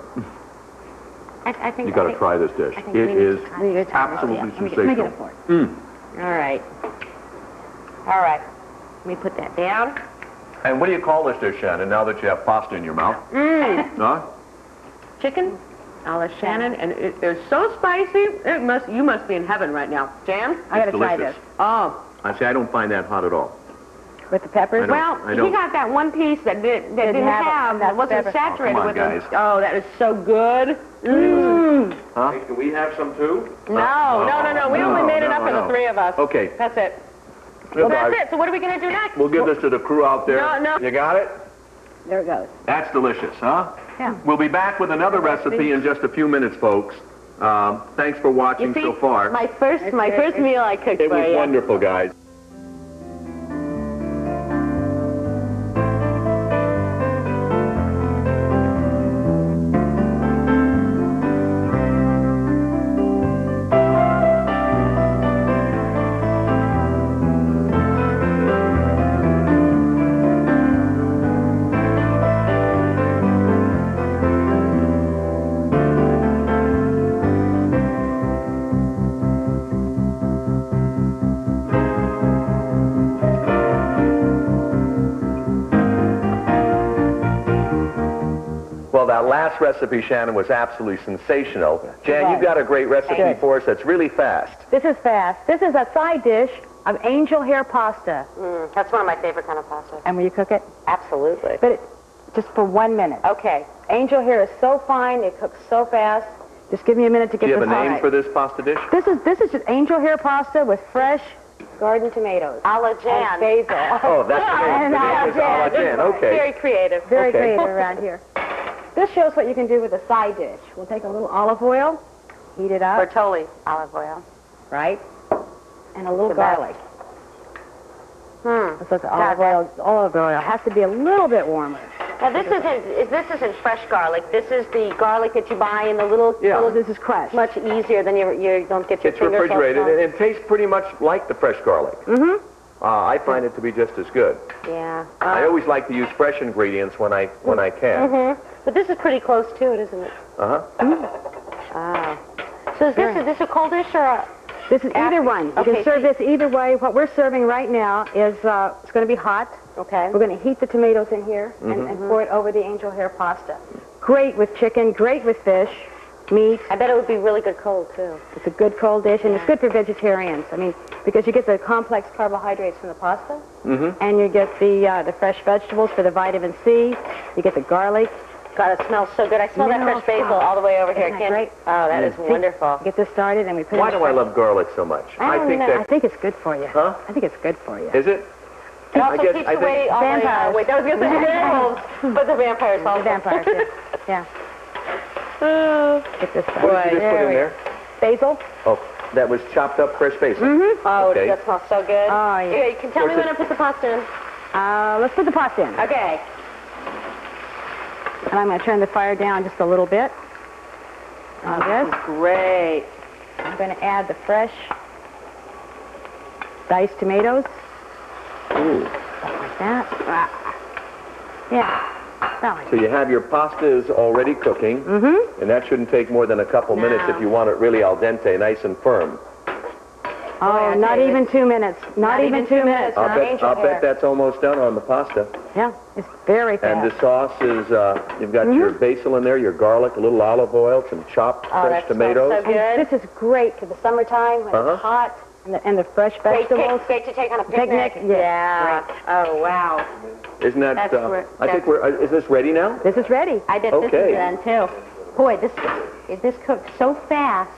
try this dish. It is absolutely sensational. Let me get a fork. All right. All right. Let me put that down. And what do you call this dish, Shannon, now that you have pasta in your mouth? Huh? Chicken a la Shannon, and it is so spicy. You must be in heaven right now. Jan? I gotta try delicious. this. Oh. I say I don't find that hot at all. With the peppers? I He don't. got that one piece that didn't have that wasn't pepper. saturated Oh, come on, with guys. Oh, that is so good. Huh? Hey, can we have some too? No. We only made enough for the three of us. Okay. That's it. Well, That's it. So what are we going to do next? We'll give this to the crew out there. No. You got it? There it goes. That's delicious, huh? Yeah. We'll be back with another recipe in just a few minutes, folks. Thanks for watching so far. My first meal I cooked It for was you. wonderful, guys. Well, that last recipe, Shannon, was absolutely sensational. Jan, you've got a great recipe for us that's really fast. This is fast. This is a side dish of angel hair pasta. That's one of my favorite kind of pasta. And will you cook it? Absolutely. But just for 1 minute. Okay. Angel hair is so fine. It cooks so fast. Just give me a minute to Do get you have this a name hot. for this pasta dish? This is just angel hair pasta with fresh garden tomatoes. A la And Jan. basil. Oh, that's the name. And The name is a la Jan. Okay. Very creative. Very Okay. creative around here. This shows what you can do with a side dish. We'll take a little olive oil, heat it up, Bertolli olive oil. right? And a little The best. garlic. This is olive oil. Olive oil has to be a little bit warmer. Now this isn't fresh garlic. This is the garlic that you buy in the little. Yeah. Well, this is crushed. Much easier than you don't get your It's fingers. refrigerated, all and it tastes pretty much like the fresh garlic. I find it to be just as good. Yeah. I always like to use fresh ingredients when I can. But this is pretty close to it, isn't it? So is this a cold dish or a? This is either one. You Okay, can serve this either way. What we're serving right now is it's going to be hot. Okay. We're going to heat the tomatoes in here and pour it over the angel hair pasta. Great with chicken, great with fish, meat. I bet it would be really good cold too. It's a good cold dish, and it's good for vegetarians. I mean, because you get the complex carbohydrates from the pasta, and you get the fresh vegetables for the vitamin C. You get the garlic. God, it smells so good. I smell that Yeah. fresh basil all the way over here. Isn't that great? Oh, that is wonderful. Get this started, and we put. Why in do I love garlic so much? I don't know. I that... think it's good for you. Huh? I think it's good for you. Is it? It also guess- keeps I think- away all Vampires. wait, that was going to say werewolves, but the vampires also. The vampires, yeah. Get this started. What did you just put in there? Basil. Oh, that was chopped up fresh basil. Oh, Okay. that smells so good. Oh, yeah. Here, you can tell me when to put the pasta in. Let's put the pasta in. Okay. And I'm going to turn the fire down just a little bit. On this. Great. I'm going to add the fresh diced tomatoes. Ooh. Like that. Yeah. About like So you have your pasta is already cooking, and that shouldn't take more than a couple minutes if you want it really al dente, nice and firm. Oh, not even 2 minutes. Not even 2 minutes. I'll bet that's almost done on the pasta. Yeah, it's very And fast. the sauce is, you've got your basil in there, your garlic, a little olive oil, some chopped fresh that smells tomatoes. so good. And this is great for the summertime when it's hot and the fresh vegetables. Great to take on a picnic. Picnic, yeah. Oh, wow. Isn't that, That's where- I think is this ready now? This is ready. I did Okay. this then, too. Boy, this cooked so fast.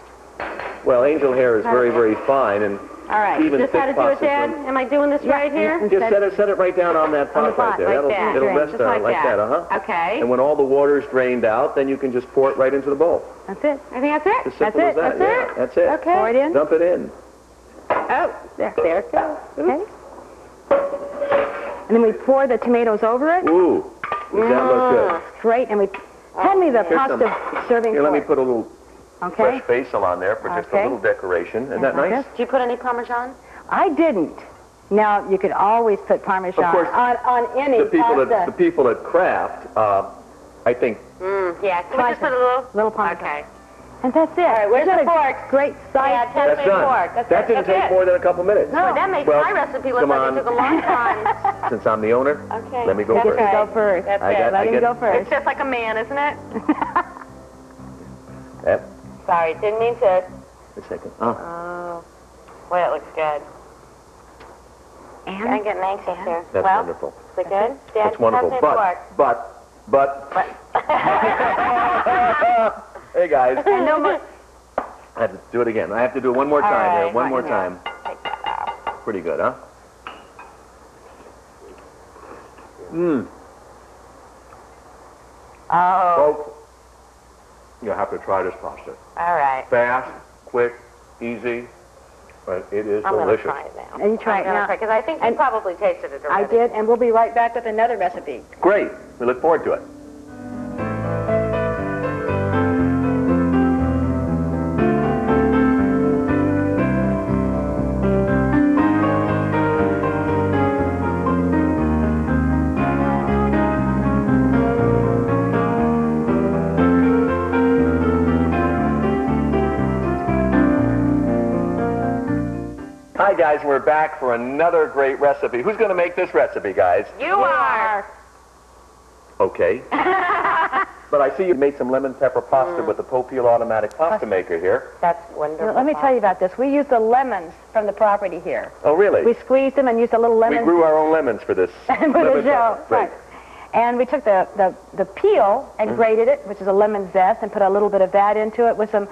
Well, angel hair is very, very fine, and All right. Even Is this how to thick do it, Dad? pastas Am I doing this right here? just set it right down on that pot right pot, there. like That'll, that. it'll Drain, rest just on it like like that. that, Okay. And when all the water's drained out, then you can just pour it right into the bowl. That's it. I think that's it. As simple That's as it, that. that's Yeah, it. that's it. Okay. Pour it in. Dump it in. Oh, there it goes. Okay. And then we pour the tomatoes over it. Ooh, does that look good? Great. And we hand me the Here's pasta serving Here, let me fork. put a little Okay. fresh basil on there for just a Okay. little decoration. Isn't that Like nice? this. Do you put any Parmesan? I didn't. Now, you could always put Parmesan Of course, on any the people pasta. the people at Kraft, I think. Yeah, can we just put a little Parmesan. Okay. And that's it. All right, where's Isn't the that a fork? great size? Yeah, That's me done. fork. That's That it. didn't That's take it. more than a couple minutes. Boy, that makes Well, my recipe look come like on. it took a long time. Since I'm the owner, Okay. let me go That's first. right. Go first. That's I it. got- Let him get- go It's first. just like a man, isn't it? Yep. Sorry, didn't mean to. A second. Oh, boy, it looks good. I'm getting anxious here. That's well, wonderful. is it good? Dad, That's wonderful. pass me a fork. But. Hey guys, And no more. I have to do it again. I have to do it one more time here. right, One more right, time. Take that out. Pretty good, huh? Mmm. Oh, Folks, you have to try this pasta. all right. Fast, quick, easy, but it is I'm going to delicious. try it now. And you try it now. Because I think you And- probably tasted it I already. did, and we'll be right back with another recipe. Great. We look forward to it. Hi guys, we're back for another great recipe. Who's going to make this recipe, guys? You are. Okay. But I see you made some lemon pepper pasta with the Popeil automatic pasta maker here. That's wonderful. Let me tell you about this. We used the lemons from the property here. Oh, really? We squeezed them and used a little We lemon grew our own lemons for this for the lemon show. pepper. Right. Right. And we took the peel and grated it, which is a lemon zest, and put a little bit of that into it with some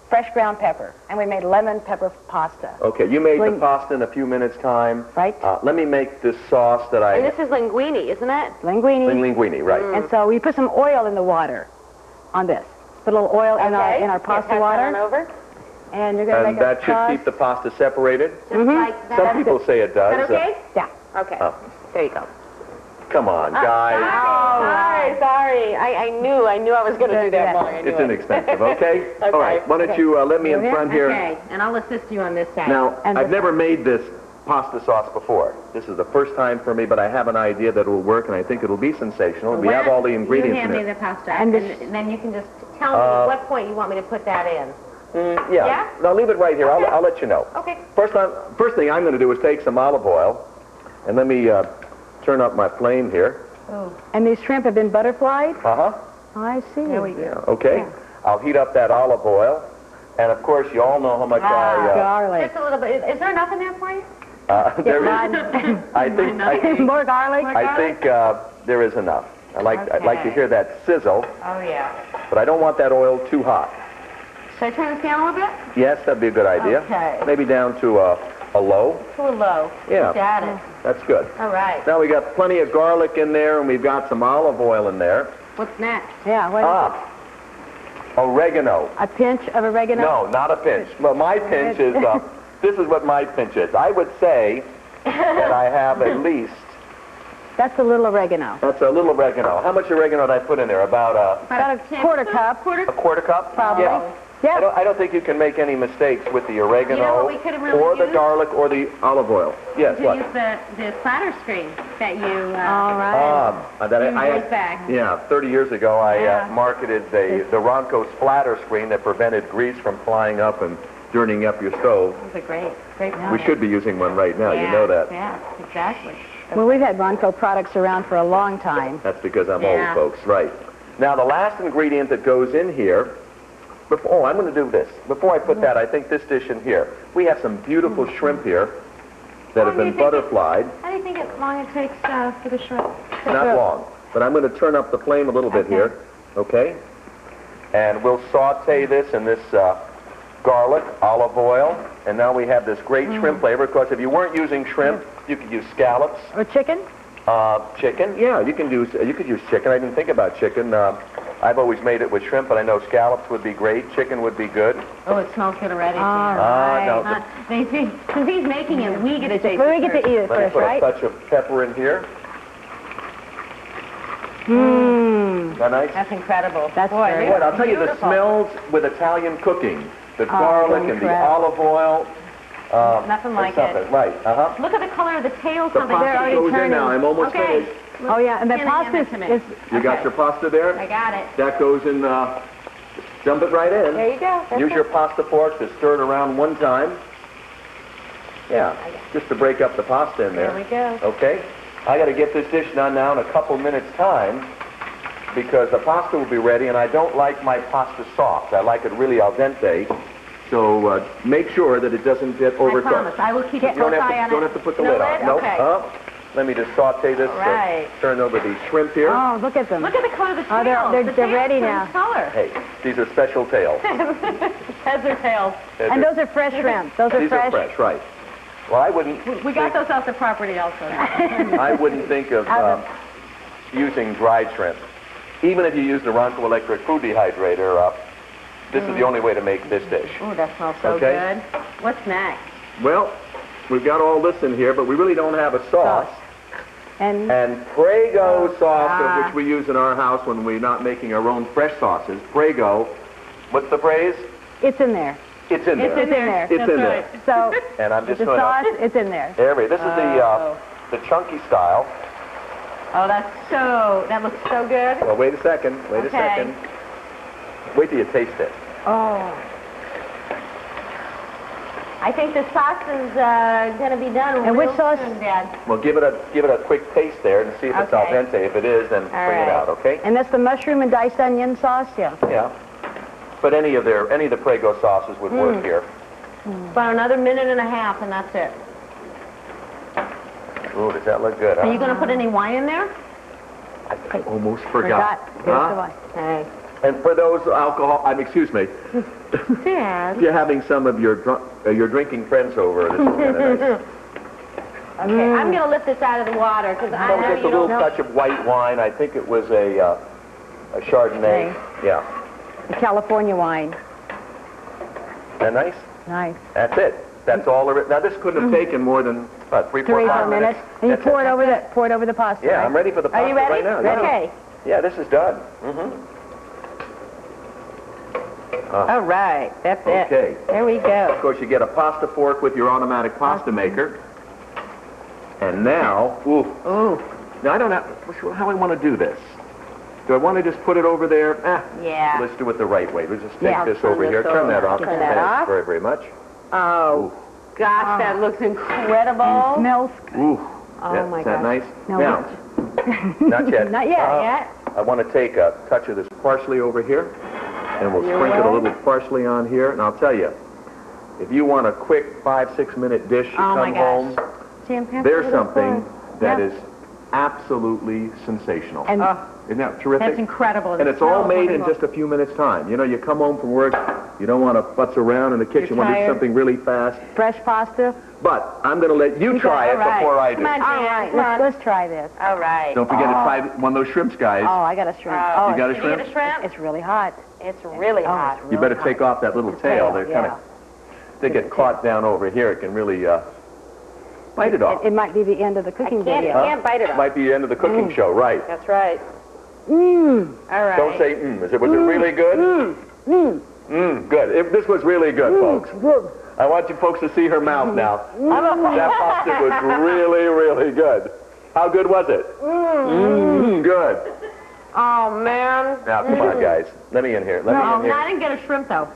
fresh ground pepper. And we made lemon pepper pasta. Okay, you made the Ling- pasta in a few minutes' time. Right. Let me make this sauce that And I... this is linguine, isn't it? Linguine. Linguine, right. And so we put some oil in the water on this. Put a little oil in our pasta Pass water. that on over. And you're going to And make a that should sauce. keep the pasta separated. Just like that. Some people say it does. Is that okay? Yeah. Okay. Oh. There you go. Come on, guys. Sorry. I knew I was going to do that wrong. I knew It's it. inexpensive, okay? All right, why don't you let me in front here. Okay, and I'll assist you on this side. Now, And I've this- never made this pasta sauce before. This is the first time for me, but I have an idea that it will work, and I think it'll be sensational. We have all the ingredients You in hand me it. the pasta, And and, this- then you can just tell me what point you want me to put that in. Yeah. Yeah? Now, leave it right here. Okay. I'll let you know. Okay. First thing I'm going to do is take some olive oil, and let me turn up my flame here. And these shrimp have been butterflied? Uh-huh. I see. There we go. Okay. Yeah. I'll heat up that olive oil, and of course, you all know how much Garlic. Just a little bit. Is there enough in there for you? there is. I think More garlic? I think there is enough. I'd like to Okay. hear that sizzle, Oh, yeah. but I don't want that oil too hot. Should I turn this down a little bit? Yes, that'd be a good idea. Okay. Maybe down to a low. To a low. Yeah. Got it. That's good. All right. Now we got plenty of garlic in there, and we've got some olive oil in there. What's next? Yeah, what is it? Oregano. A pinch of oregano? No, not a pinch. Well, my pinch is, this is what my pinch is. I would say that I have at least, That's a little oregano. that's a little oregano. How much oregano did I put in there? About About a quarter cup. a quarter cup? Probably. Yeah. Yeah. I don't think you can make any mistakes with the oregano You know what we could have really or the used? garlic or the olive oil. Yes, To what? use the splatter screen that you All right. years back. Yeah, 30 years ago, I Yeah. marketed the Ronco splatter screen that prevented grease from flying up and dirtying up your stove. It was a great We product. should be using one right now. You know that. Yeah, exactly. Well, we've had Ronco products around for a long time. That's because I'm Yeah. old, folks. Right. Now, the last ingredient that goes in here, I'm going to do this. Before I put that, I think this dish in here. We have some beautiful shrimp here that have do you been think butterflied. How do you think it long it takes for the shrimp? Not long. But I'm going to turn up the flame a little bit here. Okay? And we'll saute this in this garlic, olive oil, and now we have this great shrimp flavor. Of course, if you weren't using shrimp, you could use scallops, Or chicken? chicken. Yeah, you could use chicken. I didn't think about chicken. I've always made it with shrimp, but I know scallops would be great. Chicken would be good. Oh, it smells good already. All No, Since he's making it, we get to taste Well, we get to eat it let me first, put right? a touch of pepper in here. Mmm. Is that nice? That's incredible. That's Boy, very these Boy, are I'll tell you, the beautiful. smells with Italian cooking, the garlic and the incredible. olive oil, Nothing like something. it. Right, Look at the color of the tails. The how they pasta change. goes in now. I'm almost Okay. finished. Oh, yeah, and the Hand it pasta to me. is You got your pasta there? I got it. That goes in, dump it right in. There you go. That's Use it. your pasta fork to stir it around one time. Yeah, just to break up the pasta in there. There we go. Okay? I got to get this dish done now in a couple minutes' time because the pasta will be ready, and I don't like my pasta soft. I like it really al dente. So make sure that it doesn't get I overcooked. promise. I will keep a You don't close have eye to, on don't it. have to put the No lid on. lid? Nope. Okay. Let me just saute this. All right. Turn over the shrimp here. Oh, look at them. Look at the color of the Oh, tails. they're The tails ready change now. color. Hey, these are special tails. Heads or tails. And those are fresh shrimp. Those are These fresh. are fresh, right. Well, I wouldn't We got those off the property also. I wouldn't think of using dried shrimp. Even if you use the Ronco Electric food dehydrator, this is the only way to make this dish. Oh, that smells so Okay. good. What's next? Well, we've got all this in here, but we really don't have a sauce. And And Prego sauce, of which we use in our house when we're not making our own fresh sauces. Prego, what's the phrase? it's in there. It's in there. It's in there. It's in there. So And I'm just the going sauce, to... it's in there. This is the chunky style. Oh, that looks so good. Well, wait a second. Wait a Okay. second. Wait till you taste it. Oh. I think the sauce is going to be done And real which sauce? soon, Dad. Well, give it a quick taste there and see if it's al Okay. dente. If it is, then bring right. it out, okay? And that's the mushroom and diced onion sauce, yeah. Yeah. But any of the Prego sauces would work here. About another minute and a half, and that's it. Ooh, does that look good, huh? Are you going to put any wine in there? I almost forgot. Here's the Huh? wine. Hey. And for those excuse me, Dad. if you're having some of your drinking friends over, this is kind of nice. Okay, I'm going to lift this out of the water because I So know just a you little don't... touch of white wine. I think it was a Chardonnay. Yeah. The California wine. Isn't that nice? Nice. That's it. That's all there is. Now, this couldn't have taken more than, what, 3, 4, 3 5 more minutes. And you That's pour it. it over the pasta. Yeah, right? I'm ready for the pasta Are you ready? right now. Yeah. Okay. Yeah, this is done. All right, that's it. Okay. There we Of go. course, you get a pasta fork with your automatic pasta maker. And now, now I don't know how I want to do this. Do I want to just put it over there? Yeah. Let's do it the right way. Let's just take Yeah, this turn over this here. Turn that over. off. Turn that Thanks off. very, very much. Oh, gosh, that looks incredible. Smells Ooh. Oh, Yeah, my is that gosh. nice? No, Now, not yet. Not yet. Yet? I want to take a touch of this parsley over here, and we'll You're sprinkle a right. little parsley on here. And I'll tell you, if you want a quick 5-6 minute dish, you Oh, my come gosh. home, Jam pepper there's with a something spoon. that Yeah. is absolutely sensational. And Isn't that terrific? That's incredible. And it's all made in just a few minutes' time. You know, you come home from work, you don't want to futz around in the kitchen, you want to do tired. something really fast. fresh pasta. But I'm going to let you try it all right. before I do. Come on, All Jan, right, come on. let's try this. All right. Don't forget to try one of those shrimps, guys. Oh, I got a shrimp. Oh, You got a Did you get shrimp? a shrimp? It's really hot. It's really hot. You better take off that little tail. They're kind of, they get caught down over here. It can really bite it off. It might be the end of the cooking video. Can't bite it off. Might be the end of the cooking show, right? That's right. Mmm. All right. Don't say Was it really good? Good. This was really good, folks. Good. I want you folks to see her mouth now. That pasta was really, really good. How good was it? Good. Oh, man. Now, come on, guys. Let me in here. Let me in here. I didn't get a shrimp, though.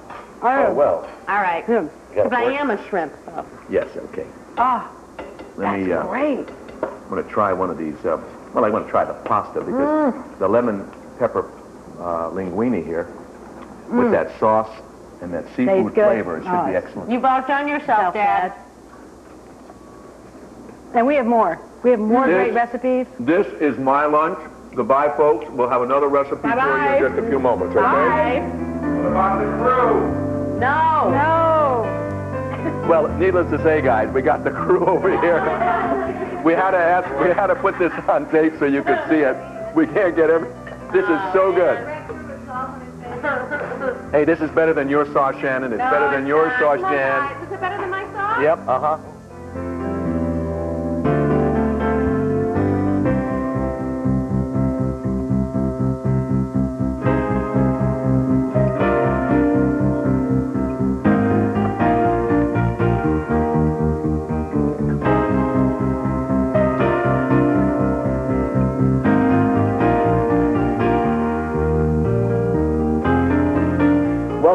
Oh, well. All right. You got Because I a fork? am a shrimp. So. Yes, okay. Oh, Let me, great. I'm going to try one of these. Well, I want to try the pasta because the lemon pepper linguine here with that sauce and that seafood good. flavor, it should Oh, be it's- excellent. You've outdone yourself, Dad. And we have more. We have more This- great recipes. This is my lunch. Goodbye, folks. We'll have another recipe for you Bye-bye. in just a few moments, okay? Bye. What about the crew? No. No. Well, needless to say, guys, we got the crew over here. We had to put this on tape so you could see it. We can't get this is so good. Hey, this is better than your sauce, Shannon. It's better than your sauce, Jan. Is it better than my sauce? Yep, uh-huh.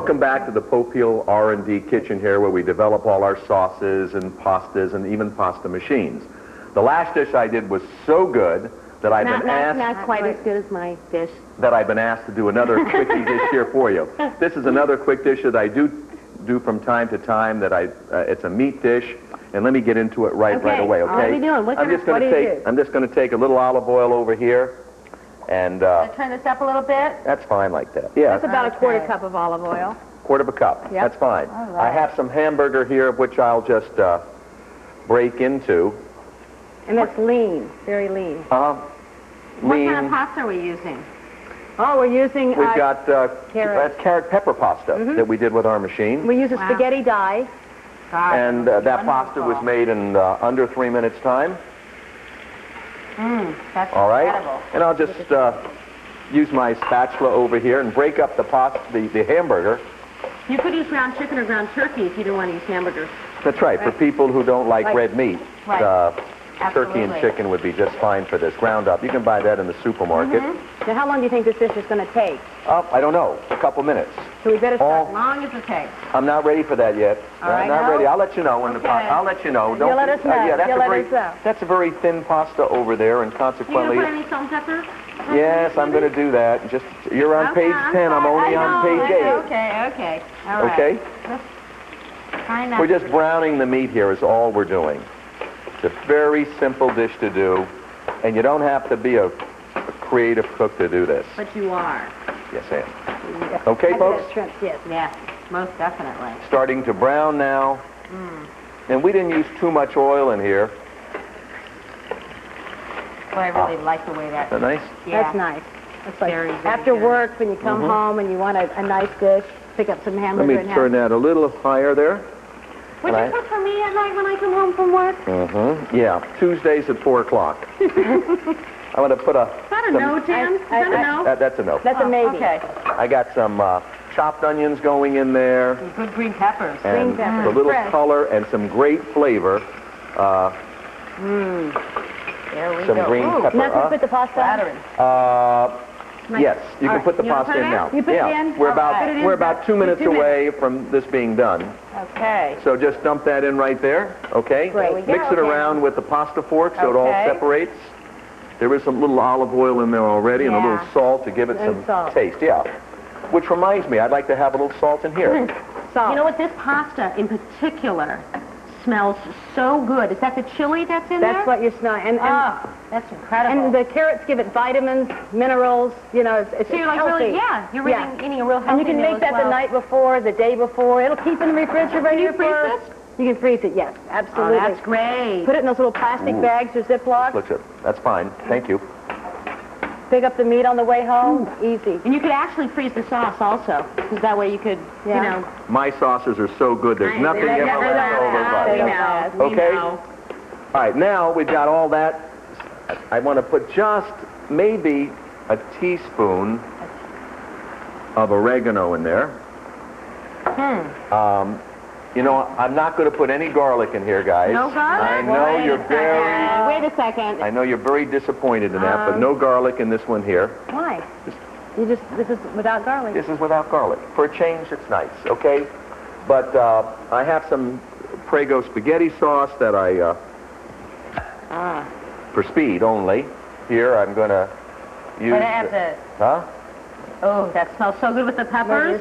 Welcome back to the Popeil R&D kitchen here, where we develop all our sauces and pastas and even pasta machines. The last dish I did was so good that I've been asked... Not quite as good as my dish. That I've been asked to do another quickie dish here for you. This is another quick dish that I do from time to time. It's a meat dish, and let me get into it right away. Okay. What are we doing? I'm just going to take a little olive oil over here, and Turn this up a little bit. that's fine like that. Yeah, That's about a quarter cup of olive oil. quarter of a cup. Yep. That's fine. All right. I have some hamburger here, which I'll just break into. And it's lean, very lean. What kind of pasta are we using? Oh, we're using... We've got carrot. carrot pepper pasta that we did with our machine. We use a spaghetti dye. And that pasta was made in under 3 minutes' time. That's All right? incredible. And I'll just use my spatula over here and break up the hamburger. You could use ground chicken or ground turkey if you don't want to use hamburgers. That's right. For people who don't like red meat, Right. turkey and Absolutely. chicken would be just fine for this. Ground up. You can buy that in the supermarket. Now, how long do you think this dish is going to take? I don't know. A couple minutes. So we better start... As long as it takes. I'm not ready for that yet. All right, not no? ready. I'll let you know when the Okay. I'll let you know. You'll let us know. Yeah, that's You'll a let very us know. that's a very thin pasta over there, and You consequently, gonna put any salt and pepper? yes, I'm going to do that. Just you're on page 10. I'm only on page 8. Okay. All right. Okay. Try not We're just browning the meat here. Is all we're doing. It's a very simple dish to do, and you don't have to be a creative cook to do this. But you are. Yes, I am. Okay, I folks. bet shrimp, yes. Yes, most definitely. Starting to brown now. And we didn't use too much oil in here. But I really like the way that... Is that nice? Yeah. That's nice. It's like Very, very after good. work, when you come home and you want a nice dish, pick up some Let hamburger me and have... turn that a little higher there. Would you cook for me at night when I come home from work? Yeah, Tuesdays at 4 o'clock. I'm going to put a... Is that a no, Jan? Is that a no? That's a no. That's a maybe. Okay. I got some chopped onions going in there. Good green peppers. And peppers. a little Fresh. color and some great flavor. There we Some go. green Ooh, pepper. Now, can you put the pasta on? flattering. Yes, you can put the You wanna pasta put it in in? now. You put it yeah. in? We're All about right. Put it in we're about about 2 minutes 2 minutes. away from this being done. Okay. So just dump that in right there, okay? Great. Mix it Okay. around with the pasta fork so it all Okay. separates. There is some little olive oil in there already and a little Yeah. salt to give it And some salt. taste. Yeah. Which reminds me, I'd like to have a little salt in here. Salt. You know what? This pasta in particular smells so good. Is that the chili that's in there? That's what you're smelling. Oh, that's incredible. And the carrots give it vitamins, minerals, you know, it's so you're like healthy. really, you're really eating a real healthy And you can meal make as that the well. night before, the day before. It'll keep in the refrigerator. Can you freeze for- this? You can freeze it, yes, Oh, absolutely. that's great. Put it in those little plastic bags or Ziplocs. Looks good. That's fine. Thank you. Pick up the meat on the way home. Easy. And you could actually freeze the sauce also, because that way you could, Yeah. you know. My sauces are so good. There's nothing They ever never left last. over. We but- know. We Okay. know. All right, now we've got all that. I want to put just maybe a teaspoon of oregano in there. You know, I'm not going to put any garlic in here, guys. No garlic? I know Wait you're a very... second. Wait a second. I know you're very disappointed in that, but no garlic in this one here. Why? This is without garlic. This is without garlic. For a change, it's nice, okay? But I have some Prego spaghetti sauce that I, for speed only. Here, I'm going to use... But I have the... Huh? Oh, that smells so good with the peppers.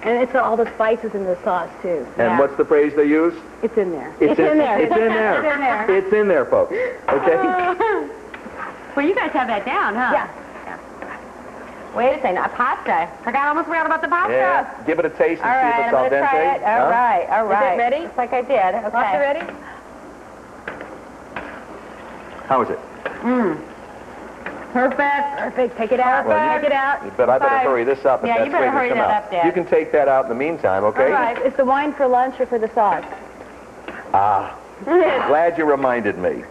And it's got all the spices in the sauce, too. And Yeah. what's the phrase they use? It's in there. It's in there. It's in there. It's in there, folks. Okay? Well, you guys have that down, huh? Yeah. Wait a second, a pasta. Almost forgot about the pasta. Yeah. Give it a taste and All see right, if I'm it's al going to dente. try it. All right, all right. Is it ready? Looks like I did. Okay. Pasta ready? How is it? Perfect. Perfect. Take it out. Well, Take it out. But I better hurry this up if Yeah, that's you better ready to hurry come that out. up, Dad. You can take that out in the meantime, okay? All right. Is the wine for lunch or for the sauce? Glad you reminded me.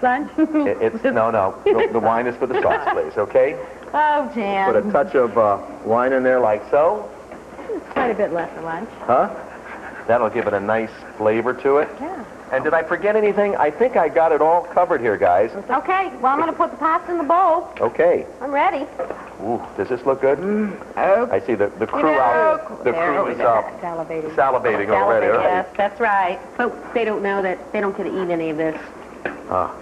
Lunch? It's no. The wine is for the sauce, please, okay? Oh, Jan. Put a touch of wine in there like so. Quite a bit left for lunch. Huh? That'll give it a nice flavor to it. Yeah. And did I forget anything? I think I got it all covered here, guys. Okay, well, I'm going to put the pasta in the bowl. Okay. I'm ready. Ooh, does this look good? Oh. I see the crew out. The crew is salivating already. All right. Yes, that's right. But they don't know that they don't get to eat any of this. Ah.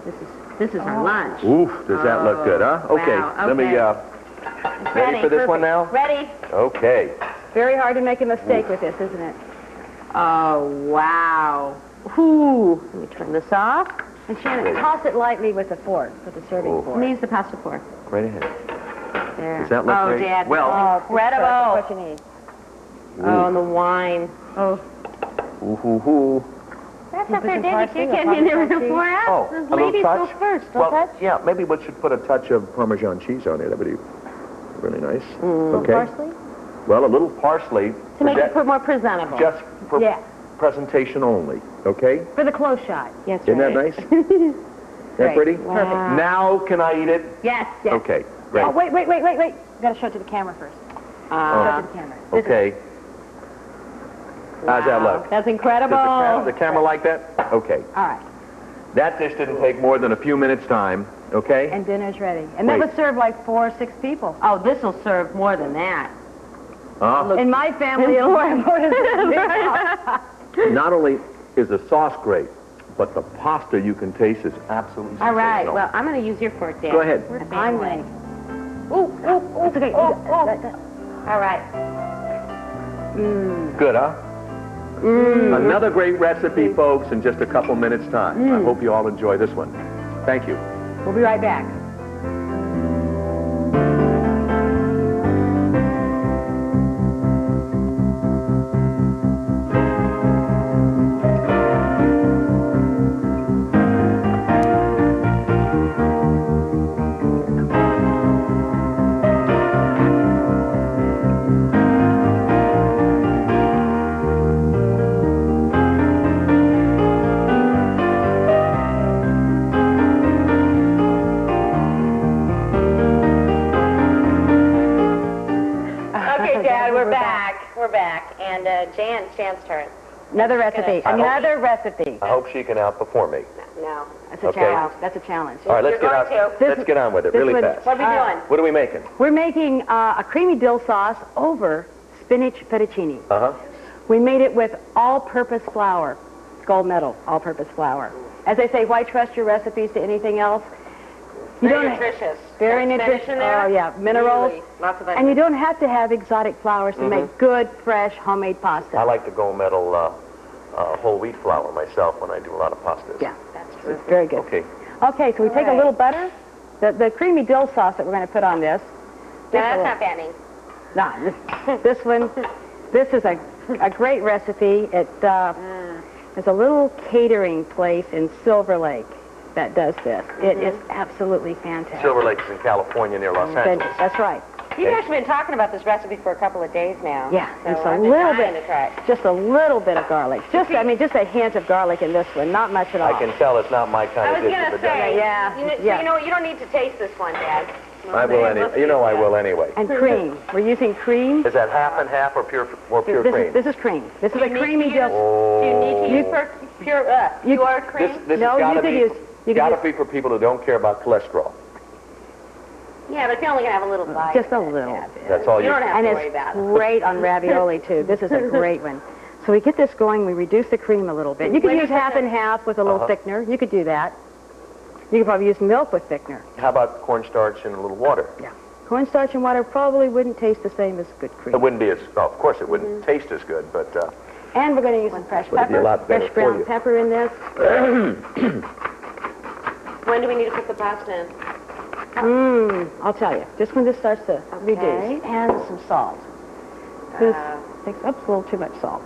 This is our lunch. Ooh, does that look good, huh? Okay, Wow, let me, It's ready for this one now? Ready. Okay. Very hard to make a mistake with this, isn't it? Oh, wow. Ooh. Let me turn this off. And Shannon, toss it lightly with a fork, with a serving fork. Let me use the pasta fork. Right ahead. There. Does that look oh, great? Dad. Well, incredible. That's what you need. Oh, and the wine. Oh. ooh. That's You up put there, some Dad. You parsley, can't a get me in there Parmesan before us. Oh, Those a little ladies touch? go first. Well, touch? yeah, maybe we should put a touch of Parmesan cheese on there. That would be really nice. Okay. Parsley? Well, a little parsley. To make it more presentable. Just for Yeah. presentation only. Okay? For the close shot. Yes, Isn't that right. nice? That pretty? Wow. Now can I eat it? Yes. Okay, great. Oh, wait. You got to show it to the camera first. Show it to the camera. This is- Okay. How's that look? That's Does incredible. the camera like that? Okay. All right. That dish didn't take more than a few minutes' time. Okay? And dinner's ready. And that Wait. would serve like 4 or 6 people. Oh, this will serve more than that. In my family, it'll serve more than 6 people. Not only is the sauce great, but the pasta you can taste is absolutely All right. sensational. Well, I'm going to use your fork, Dad. Go ahead. I'm ready. Ooh. It's okay. All right. Good, huh? Another great recipe, folks, in just a couple minutes' time. I hope you all enjoy this one. Thank you. We'll be right back. Okay, Dad, we're back. We're back. And Jan's turn. Another recipe. Another recipe. I hope she can outperform me. No. That's a Okay. challenge. That's a challenge. All right, let's You're get going on. to. Let's get on with it this really one- fast. What are we doing? What are we making? We're making a creamy dill sauce over spinach fettuccine. Uh-huh. We made it with all-purpose flour, gold medal all-purpose flour. As I say, why trust your recipes to anything else? You Very don't- nutritious. Very Got spinach nutritious. in there? Oh yeah, minerals. Really, lots of And you don't have to have exotic flours to make good, fresh, homemade pasta. I like the gold medal whole wheat flour myself when I do a lot of pastas. Yeah, That's true. it's very good. Okay. Okay, so we take a little butter. The creamy dill sauce that we're going to put on this. No, that's not fattening. This one, this is a great recipe. There's a little catering place in Silver Lake that does this. It is absolutely fantastic. Silver Lake is in California near Los Angeles. That's right. You guys have been talking about this recipe for a couple of days now. Yeah, so it's a I've been little dying bit, to try it. just a little bit of garlic. Just a hint of garlic in this one, not much at all. I can tell it's not my kind I of was dish going of to the day. say, Yeah, you know, you don't need to taste this one, Dad. I will anyway. You know I will anyway. And cream. We're using cream. Is that half and half or pure This cream? is cream. This is a you need creamy to dill. Oh. Do you need to use pure cream? This No, has got you to could be use- you could got to use- be for people who don't care about cholesterol. Yeah, but if you're only going to have a little bite. Just a of it, little Dad. bit. That's all You you. don't have And to it's worry about it. great on ravioli, too. This is a great one. So we get this going, we reduce the cream a little bit. You could use half and half with a little thickener. You could do that. You could probably use milk with thickener. How about cornstarch and a little water? Yeah. Cornstarch and water probably wouldn't taste the same as good cream. It wouldn't be as, well, of course it wouldn't taste as good, but And we're going to use some fresh Would it be a pepper, lot better fresh for brown you? pepper in this. When do we need to put the pasta in? I'll tell you. Just when this starts to reduce. And some salt. This takes up a little too much salt.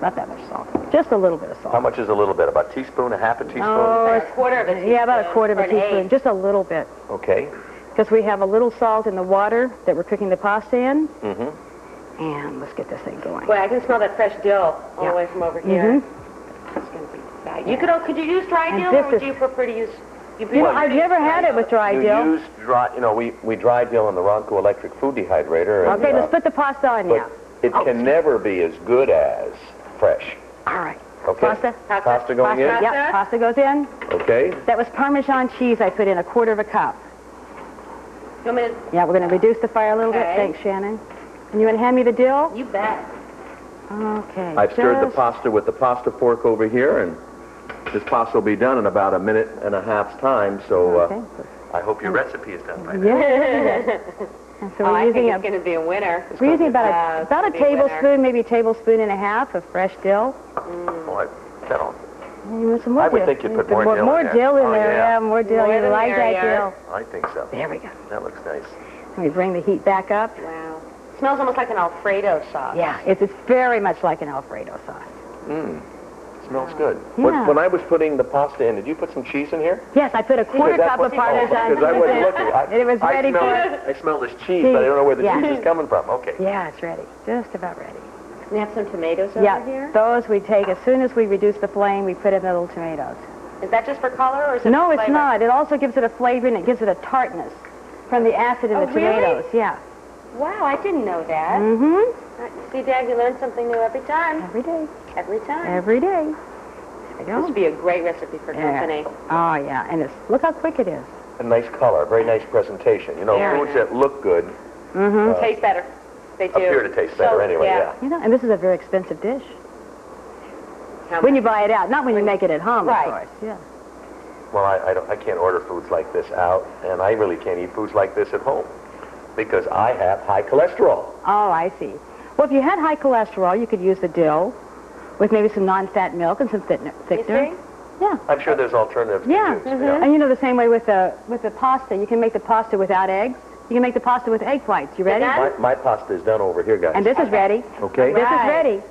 Not that much salt. Just a little bit of salt. how much is a little bit? About a teaspoon, a half a teaspoon? About a quarter of a teaspoon. Yeah, about a quarter of a or an eighth. teaspoon. Just a little bit. Okay. Because we have a little salt in the water that we're cooking the pasta in. Mm-hmm. And let's get this thing going. Boy, I can smell that fresh dill all Yeah. the way from over here. Mhm. It's going to be bad. Could you use dry And dill, this or would is- you prefer to use? You know, I've never had it with dry You dill. use dry, you know, we dry dill in the Ronco electric food dehydrator. And, Okay, let's put the pasta on now. but it can never be as good as fresh. All right. Okay. Pasta going in? Yep, pasta goes in. Okay. That was Parmesan cheese I put in, 1/4 cup. You want me to? Yeah, we're going to reduce the fire a little bit. Okay. Thanks, Shannon. And you want to hand me the dill? You bet. Okay. I've stirred the just- pasta with the pasta fork over here, and this pasta will be done in about 1.5 minutes time, so Okay. I hope your recipe is done by now. Yeah. And so we're using it's going to be a winner. we're using about it's a gonna be a tablespoon, maybe a tablespoon and a half of fresh dill. Oh, that'll- And you want some more I would dill. think you'd put more dill in More there. dill in Oh, there. yeah. Yeah, more dill. More You the like that merrier. dill. I think so. There we go. That looks nice. Let me bring the heat back up. Wow. Smells almost like an Alfredo sauce. Yeah, it's very much like an Alfredo sauce. Smells good. Yeah. When I was putting the pasta in, did you put some cheese in here? Yes, I put a 1/4 cup of Parmesan Because I cheese wasn't in. looking. And it was ready for I smell this cheese, but I don't know where the Yeah. cheese is coming from. Okay. Yeah, it's ready. Just about ready. We have some tomatoes over Yeah, here. those we take, as soon as we reduce the flame, we put in the little tomatoes. Is that just for color or is it No, for it's flavor? not. It also gives it a flavor and it gives it a tartness from the acid in Oh, the tomatoes. really? Yeah. Wow, I didn't know that. Mm-hmm. See, Dad, you learn something new every time. Every day. Every time. Every day. There This you would go. be a great recipe for company. Oh, yeah. And it's, look how quick it is. A nice color, very nice presentation. You know, Very foods nice. that look good Tastes better. They do. appear to taste better So, anyway, yeah. You know, and this is a very expensive dish. How When much? you buy it out, not when you make it at home, Right. of course. Yeah. Well, I can't order foods like this out, and I really can't eat foods like this at home because I have high cholesterol. Oh, I see. Well, if you had high cholesterol, you could use the dill with maybe some non-fat milk and some You thickener. see? Yeah. I'm sure there's alternatives to Yeah. use. And you know the same way with the pasta. You can make the pasta without eggs. You can make the pasta with egg whites. You ready? done? My pasta is done over here, guys. And this is ready. Okay, This is Right. ready.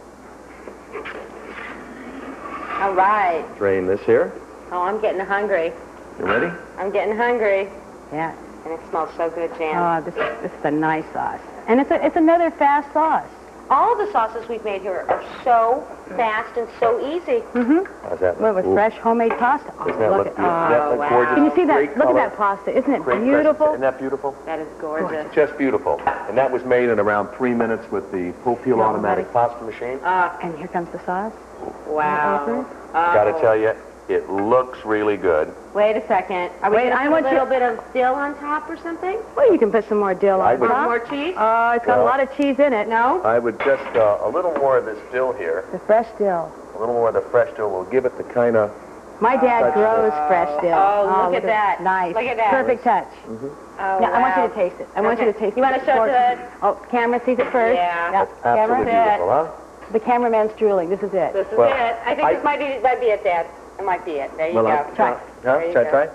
All right. drain this here. Oh, I'm getting hungry. You ready? I'm getting hungry. Yeah. And it smells so good, Jan. Oh, this is a nice sauce. And it's another fast sauce. All of the sauces we've made here are so fast and so easy. How's that Well, look? with Ooh, fresh homemade pasta. Oh, doesn't that look look at beautiful? oh. Isn't that wow. gorgeous? Can you see that? Great Look at color. that pasta. Isn't it Great beautiful? presentation. Isn't that beautiful? That is gorgeous. Just beautiful. And that was made in around 3 minutes with the Popeil automatic pasta machine. And here comes the sauce. Wow. Gotta tell you, it looks really good. Wait a second. Are we Wait, going to I put want a you- little bit of dill on top or something? Well, you can put some more dill I on would- top. More cheese? Oh, it's got a Well- lot of cheese in it. No? I would just, a little more of this dill here, The fresh dill. a little more of the fresh dill will give it the kind of, My dad grows fresh dill. Oh, look at that. Nice. Look at that. Perfect touch. Oh, Now, I want you wow. to taste it. I want you to taste it. You want to show Before- the... Oh, camera sees it first. Yeah. absolutely camera. beautiful, huh? The cameraman's drooling. This is it. This is Well, it. I think I- this might be it, Dad. It might be it. There you go. Try. Huh? There you Should I go. try?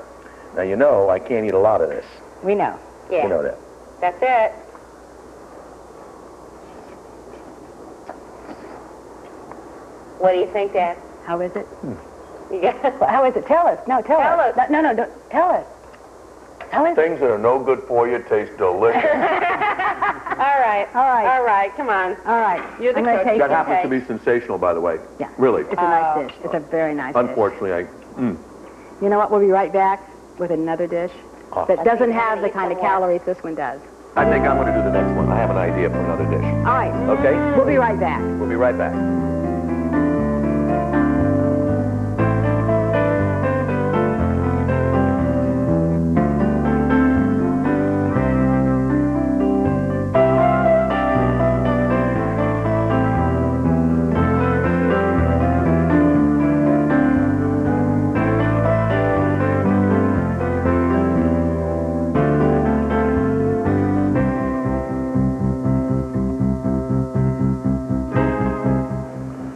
Now, you know I can't eat a lot of this. We know. Yeah. You know that. That's it. What do you think, Dad? How is it? You got Well, how is it? Tell us. No, tell us. us. No, don't. Tell us. How is it? Things that are no good for you taste delicious. All right. All right. All right. Come on. All right. You're the I'm gonna cook. taste That it. happens Okay. to be sensational, by the way. Yeah. Really. It's a nice dish. It's a very nice dish. Unfortunately, You know what? We'll be right back with another dish Oh. that doesn't have the eat kind of some more. calories this one does. I think I'm going to do the next one. I have an idea for another dish. All right. Okay? We'll be right back. We'll be right back.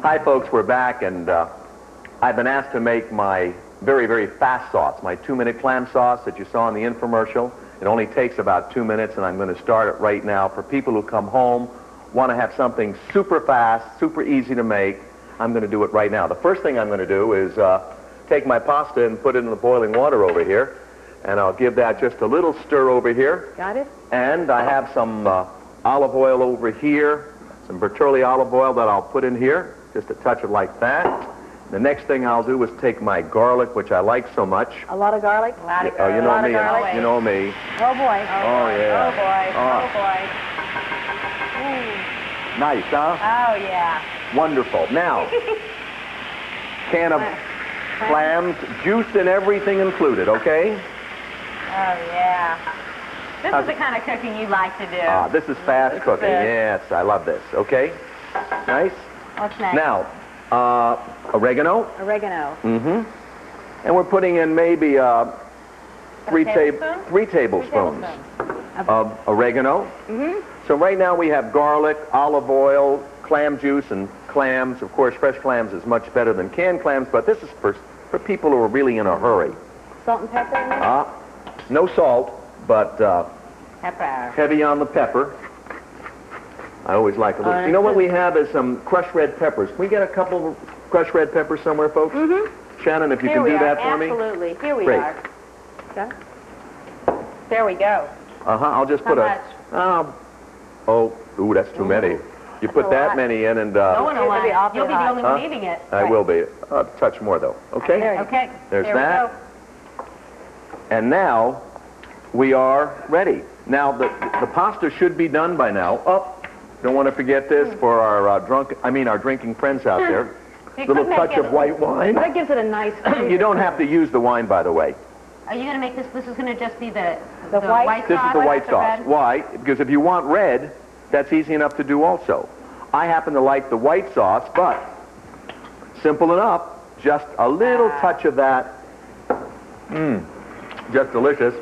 Hi, folks. We're back, and I've been asked to make my very, very fast sauce, my 2-minute clam sauce that you saw in the infomercial. It only takes about 2 minutes, and I'm going to start it right now. For people who come home, want to have something super fast, super easy to make, I'm going to do it right now. The first thing I'm going to do is take my pasta and put it in the boiling water over here, and I'll give that just a little stir over here. Got it? And I have some olive oil over here, some Bertolli olive oil that I'll put in here, just to touch it like that. The next thing I'll do is take my garlic, which I like so much. A lot of garlic? You know me, you know me. Oh, boy. Oh, yeah. Oh, boy. Oh. Oh, boy. Nice, huh? Oh, yeah. Wonderful. Now, can of clams, juice and everything included, okay? Oh, yeah. This is the kind of cooking you like to do. This is fast cooking. Yes, I love this. Okay? Nice. What's next? Now, oregano. Oregano. Mm-hmm. And we're putting in maybe three tablespoons tablespoons. of oregano. Mm-hmm. So right now we have garlic, olive oil, clam juice, and clams. Of course, fresh clams is much better than canned clams, but this is for people who are really in a hurry. Salt and pepper in there? No salt, but Pepper. heavy on the pepper. I always like a little. You know what we have is some crushed red peppers. Can we get a couple of crushed red peppers somewhere, folks? Mm-hmm. Shannon, if you can do that for me. Absolutely. Here we Great. are. There we go. I'll just put much? Ooh, that's too many. You put that many in and... No one will want it. awfully You'll be the hot. only one eating it. I will be. A touch more, though. Okay? Okay. There's there that. We go. And now we are ready. Now, the pasta should be done by now. Don't want to forget this for our our drinking friends out there. Little touch of white wine. That gives it a nice flavor. You don't have to use the wine, by the way. Are you going to make this? This is going to just be the white sauce? This is the white sauce. Red? Why? Because if you want red, that's easy enough to do also. I happen to like the white sauce, but simple enough. Just a little touch of that. Just delicious.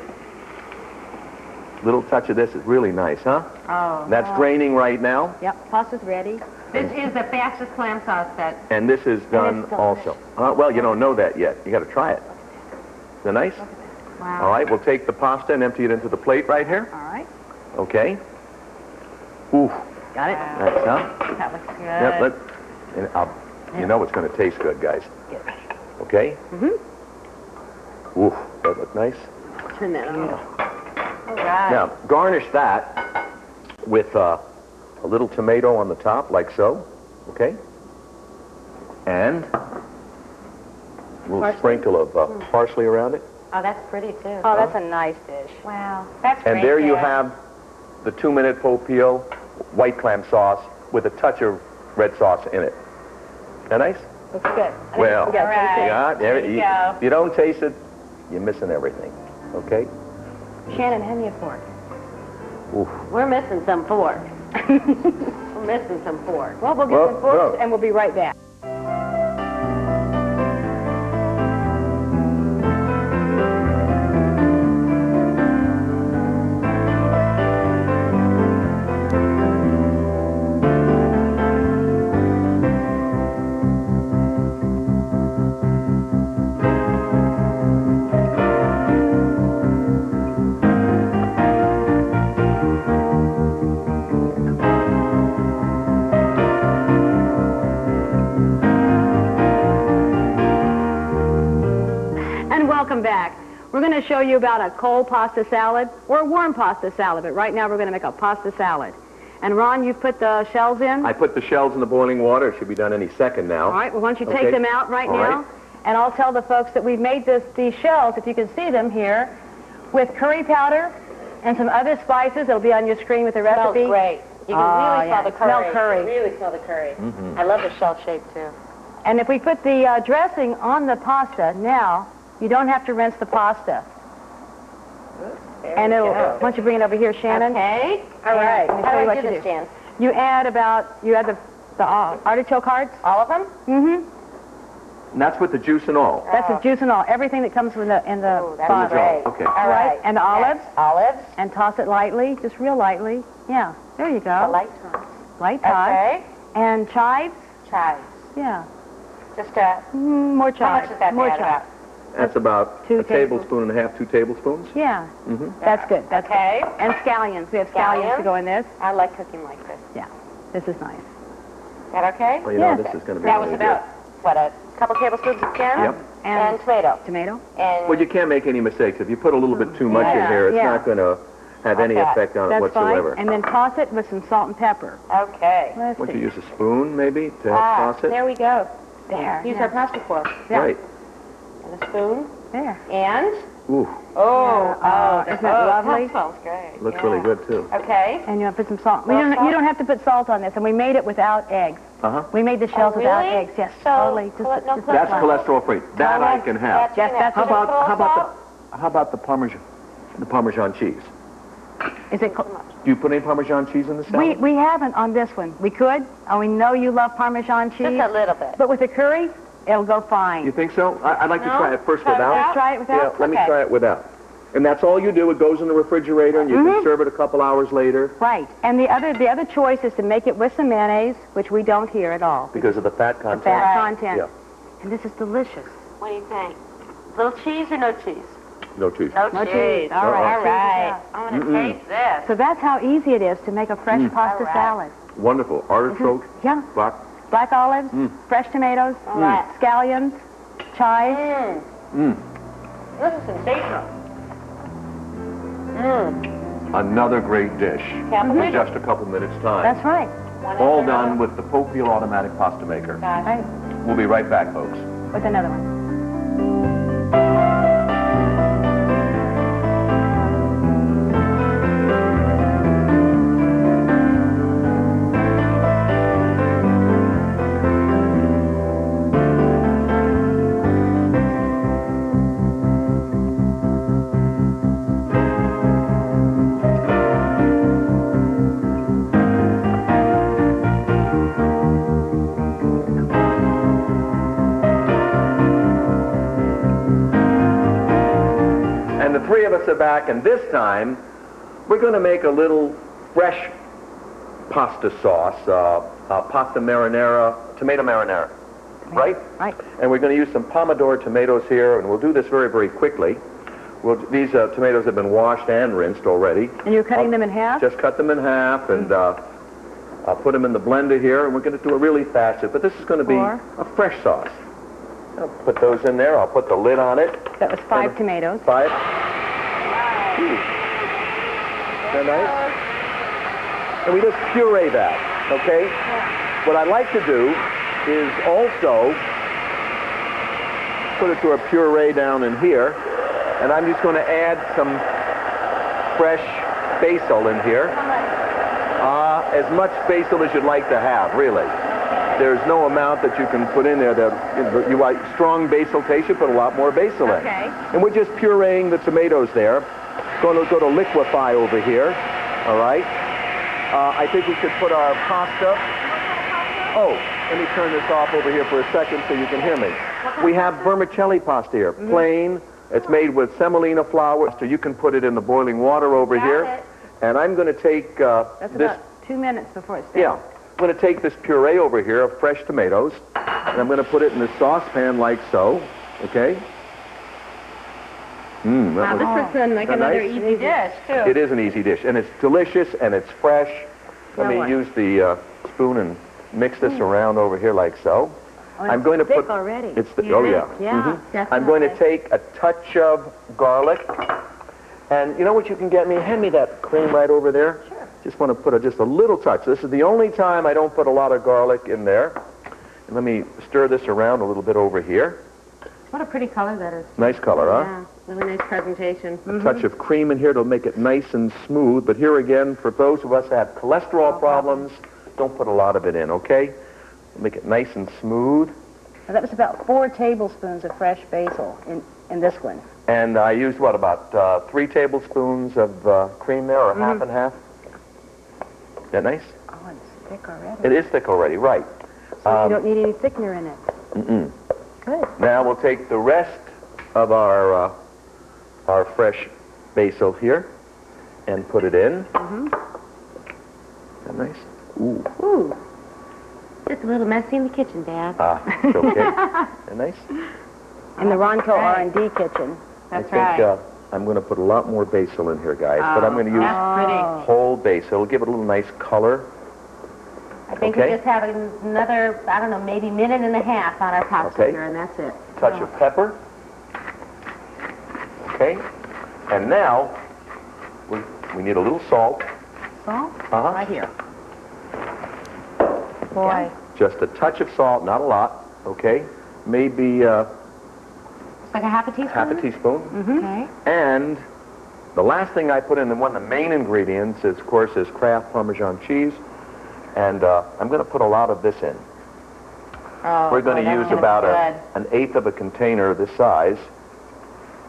Little touch of this is really nice, huh? Oh. That's draining right now. Yep, pasta's ready. This is the fastest clam sauce that... And this is done also. Well, you don't know that yet. You got to try it. Is that nice? Wow. All right, we'll take the pasta and empty it into the plate right here. All right. Okay. Ooh, Got it? nice, huh? That looks good. Yep, you know it's going to taste good, guys. Okay? Mm-hmm. Ooh, that look nice. Turn that on. All right. Now, garnish that with a little tomato on the top, like so. Okay? And a little sprinkle of parsley around it. Oh, that's pretty, too. Oh, that's a nice dish. Wow. That's great. And there you have the 2-minute Popeil white clam sauce with a touch of red sauce in it. Is that nice? Looks good. Well, We got to taste it. There you go. if you don't taste it, you're missing everything. Okay? Shannon, hand me a fork. Oof. We're missing some fork. We're missing some fork. Well, we'll get some forks and we'll be right back. Welcome back. We're going to show you about a cold pasta salad or a warm pasta salad, but right now we're going to make a pasta salad. And Ron, you've put the shells in? I put the shells in the boiling water. It should be done any second now. All right, well, why don't you take Okay. them out right All now? right. And I'll tell the folks that we've made these shells, if you can see them here, with curry powder and some other spices. It'll be on your screen with the recipe. Smells great. You can really smell the curry. Smell curry. You can really smell the curry. I love the shell shape, too. And if we put the dressing on the pasta now, you don't have to rinse the pasta. And it'll, why don't you bring it over here, Shannon? Okay. All right. Let me How show do you I what do you this, do. Jan? You add the artichoke hearts. All of them? Mm-hmm. And that's with the juice and all. That's the juice and all, everything that comes in the Oh, that's bottom. great. Okay. All right. And the olives. Next. Olives. And toss it lightly, just real lightly. Yeah, there you go. A light toss. Light toss. Okay. And chives. Chives. Yeah. Just More chives. how much is that More add chives. That's about 2 a tablespoon and a half, 2 tablespoons. Yeah. Mm-hmm. That's good. That's Okay. good. And scallions. We have scallions to go in this. I like cooking like this. Yeah. This is nice. Is that okay? Well, you know, Yeah. this is going to be That was really about, what, a couple tablespoons of jam? Yep. And tomato. Tomato. And Well, you can't make any mistakes. If you put a little bit too much in Yeah, here, it's yeah. not going to have any Okay. effect on it That's whatsoever. fine. And then toss it with some salt and pepper. Okay. Let's Why don't see. you use a spoon, maybe, to help toss it? There we go. There. Use yeah. our pasta fork Yeah. Right. and a spoon. There. And Ooh, Isn't that lovely? That smells great. looks really good too. Okay. And you want to put some salt. You don't have to put salt on this, and we made it without eggs. Uh-huh. We made the shells without really? eggs. Yes, So, totally. no That's cholesterol free. That I can have. Yes, that's How about the Parmesan cheese? Is it? Do you put any Parmesan cheese in the salad? We haven't on this one. We could. Oh, we know you love Parmesan cheese. Just a little bit. But with the curry, it'll go fine. You think so? I'd like to try it first without. Let's try it without? Yeah, let me Okay. try it without. And that's all you do. It goes in the refrigerator, and you can serve it a couple hours later. Right. And the other choice is to make it with some mayonnaise, which we don't here at all. Because of the fat content. Fat content. Yeah. And this is delicious. What do you think? Little cheese or no cheese? No cheese. No No cheese. cheese. All right. All right. I'm going to taste this. So that's how easy it is to make a fresh pasta All right. salad. Wonderful. Artichoke, Yeah. Black olives, fresh tomatoes, scallions, chives. This is sensational. Another great dish Can't in believe it. just a couple minutes' time. That's right. All done with the Popeil automatic pasta maker. Right. We'll be right back, folks. With another one. And the three of us are back, and this time we're going to make a little fresh pasta sauce, pasta marinara, tomato marinara, right? Right. And we're going to use some Pomodoro tomatoes here, and we'll do this very, very quickly. These tomatoes have been washed and rinsed already. And you're cutting them in half? Just cut them in half, and I'll put them in the blender here, and we're going to do it really fast. But this is going to be a fresh sauce. I'll put those in there. I'll put the lid on it. That was 5 tomatoes. 5. Ooh. Isn't that nice? And we just puree that, okay? What I'd like to do is also put it to a puree down in here, and I'm just going to add some fresh basil in here. As much basil as you'd like to have, really. There's no amount that you can put in there that you like strong basil taste. You put a lot more basil in. Okay. And we're just pureeing the tomatoes there. Going to go to liquefy over here. All right. I think we should put our pasta. Oh, let me turn this off over here for a second so you can hear me. We have vermicelli pasta here, plain. It's made with semolina flour. So you can put it in the boiling water over here. And I'm going to take That's this. about 2 minutes before it's done. Yeah. I'm going to take this puree over here of fresh tomatoes, and I'm going to put it in the saucepan like so, okay? Wow, this is like another nice? easy dish, too. It is an easy dish, and it's delicious, and it's fresh. Let me use the spoon and mix this around over here like so. I'm going to thick put already. It's the, oh yeah. Yeah, Mhm. I'm going to take a touch of garlic, and you know what you can get me? Hand me that cream right over there. Sure. Just want to put just a little touch. This is the only time I don't put a lot of garlic in there. And let me stir this around a little bit over here. What a pretty color that is. Nice color, huh? Yeah, really nice presentation. A touch of cream in here to make it nice and smooth. But here again, for those of us that have cholesterol problems, don't put a lot of it in, okay? Make it nice and smooth. Now, that was about 4 tablespoons of fresh basil in this one. And I used, what, about 3 tablespoons of cream there, or half and half? Is that nice? Oh, it's thick already. It is thick already, right. So you don't need any thickener in it. Mm-mm. Good. Now we'll take the rest of our fresh basil here and put it in. Is that nice? Ooh. Ooh. Just a little messy in the kitchen, Dad. It's okay. Isn't that nice? In the Ronco R&D kitchen. That's I think I'm going to put a lot more basil in here, guys. But I'm going to use whole basil. It'll give it a little nice color. I think Okay. we just have another, I don't know, maybe minute and a half on our pasta Okay. here, and that's it. Touch of pepper. Okay. And now we need a little salt. Salt? Uh-huh. Right here. Boy. Just a touch of salt, not a lot. Okay. Maybe Like a half a teaspoon? Half a teaspoon. Okay. And the last thing I put in, and one of the main ingredients, is, of course, is Kraft Parmesan cheese. And I'm going to put a lot of this in. Oh, We're going to use about an eighth of a container this size.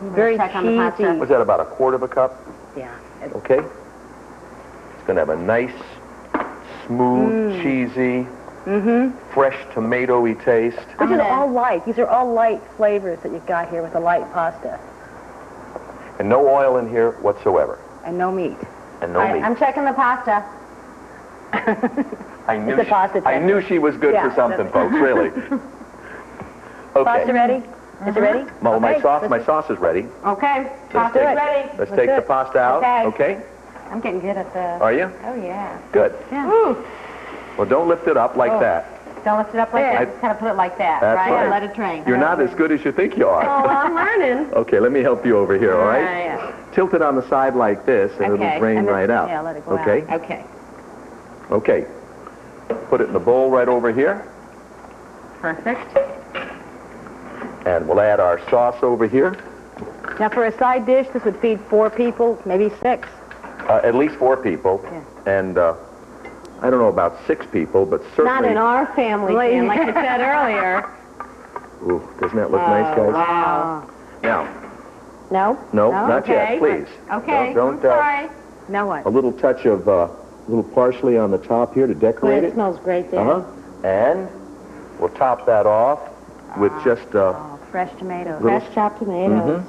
Very cheesy. Was that about a quarter of a cup? Yeah. Okay. It's going to have a nice, smooth, cheesy, fresh tomatoey taste. This is all light. These are all light flavors that you've got here with the light pasta. And no oil in here whatsoever. And no meat. And no meat. I'm checking the pasta. I knew, It's a pasta I test. knew she was good Yeah. for something, folks, really. Pasta Okay. ready? Is it ready? Well, my Okay. sauce is ready. Okay. Let's Pasta's take- ready. Let's take the pasta out. Okay. Okay? I'm getting good at the... Are you? Oh, yeah. Good. Yeah. Ooh. Well, don't lift it up like that. Don't lift it up like There. that. Just kind of put it like that, That's right? right. And let it drain. You're not as good as you think you are. Oh, well, I'm learning. Okay, let me help you over here, all right? Yeah. Tilt it on the side like this, and Okay. it'll drain And then- right out. yeah, let it go okay? out. Okay. Okay. Put it in the bowl right over here, Perfect. and we'll add our sauce over here. Now, for a side dish, this would feed 4 people, maybe 6. At least 4 people. Yeah. And I don't know about 6 people, but certainly... Not in our family, Dan, like you said earlier. Ooh, doesn't that look nice, guys? Wow. Now, No? no, not yet, Okay. please. Okay. Don't, Sorry. Now what? a little touch of little parsley on the top here to decorate it. smells great, Dan. Uh-huh. And we'll top that off with just Oh, fresh tomatoes. Little- Fresh chopped tomatoes.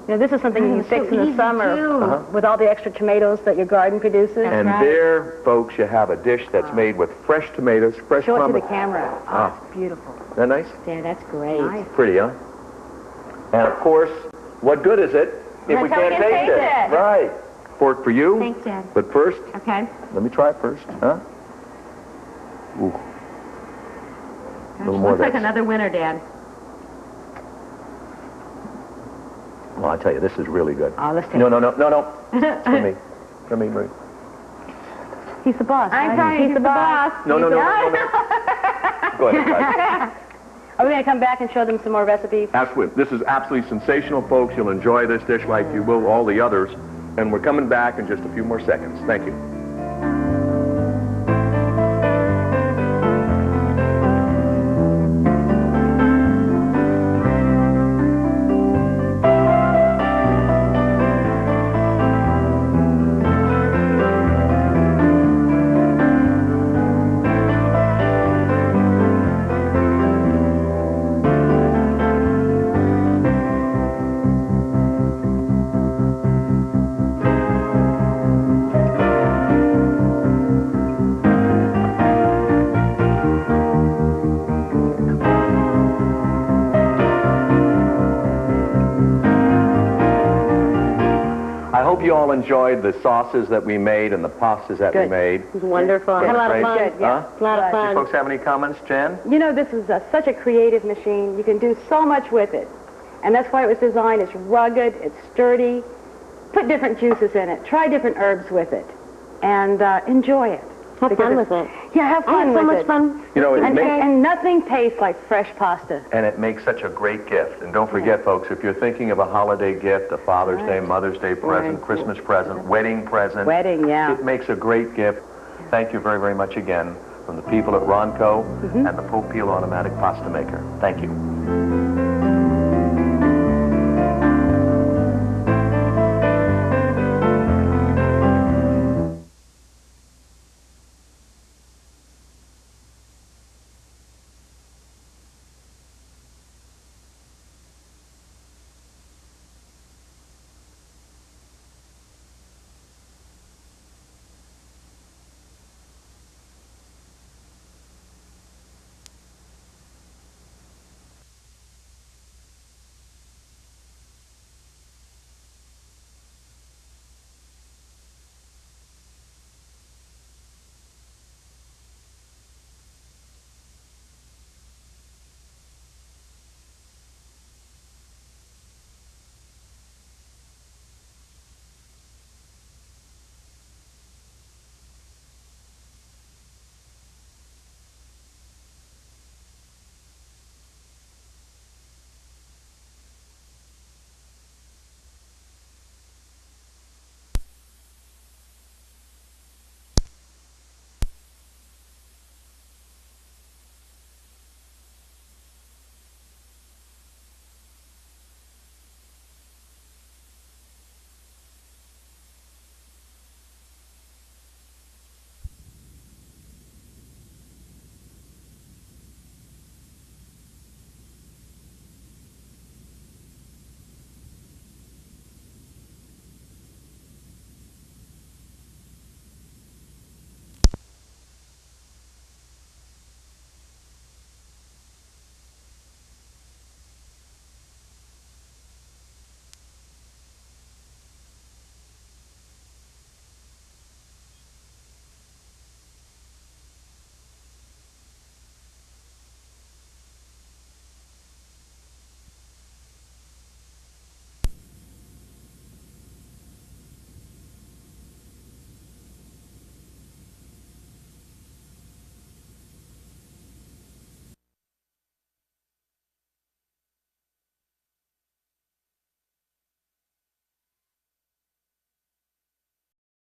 Now, this is something you can it's so fix in the easy, summer too. with all the extra tomatoes that your garden produces. and right. there, folks, you have a dish that's made with fresh tomatoes, fresh Show it to the pomegranate. camera. Oh, Ah. it's beautiful. Isn't that nice? Dan, that's great. Nice. Pretty, huh? And of course, what good is it if we Until we can't can taste taste it? it. Right. Fork for you. Thanks, Dan. But first, Okay. let me try it first, huh? Ooh. A little more of Looks like that. another winner, Dan. Well, I tell you, this is really good. Oh, let's take No. It's for me. For me, Marie. He's the boss. I'm right? trying. He's the boss. No. Go ahead, guys. Are we going to come back and show them some more recipes? Absolutely. This is absolutely sensational, folks. You'll enjoy this dish like you will all the others. And we're coming back in just a few more seconds. Thank you. I hope you all enjoyed the sauces that we made and the pastas that we Good. made. It was wonderful. I had a lot of Great. fun. Good, yeah. Huh? A lot of You fun. folks have any comments, Jan? You know, this is such a creative machine. You can do so much with it. And that's why it was designed. It's rugged, it's sturdy. Put different juices in it. Try different herbs with it. And enjoy it. Have Because fun it's- with it. Yeah, have I fun had with so much it. fun. You know, And nothing tastes like fresh pasta. And it makes such a great gift. And don't forget, folks, if you're thinking of a holiday gift, a Father's Day, Mother's Day present, Christmas present, wedding present, Wedding, yeah. it makes a great gift. Thank you very, very much again from the people at Ronco and the Popeil Automatic Pasta Maker. Thank you.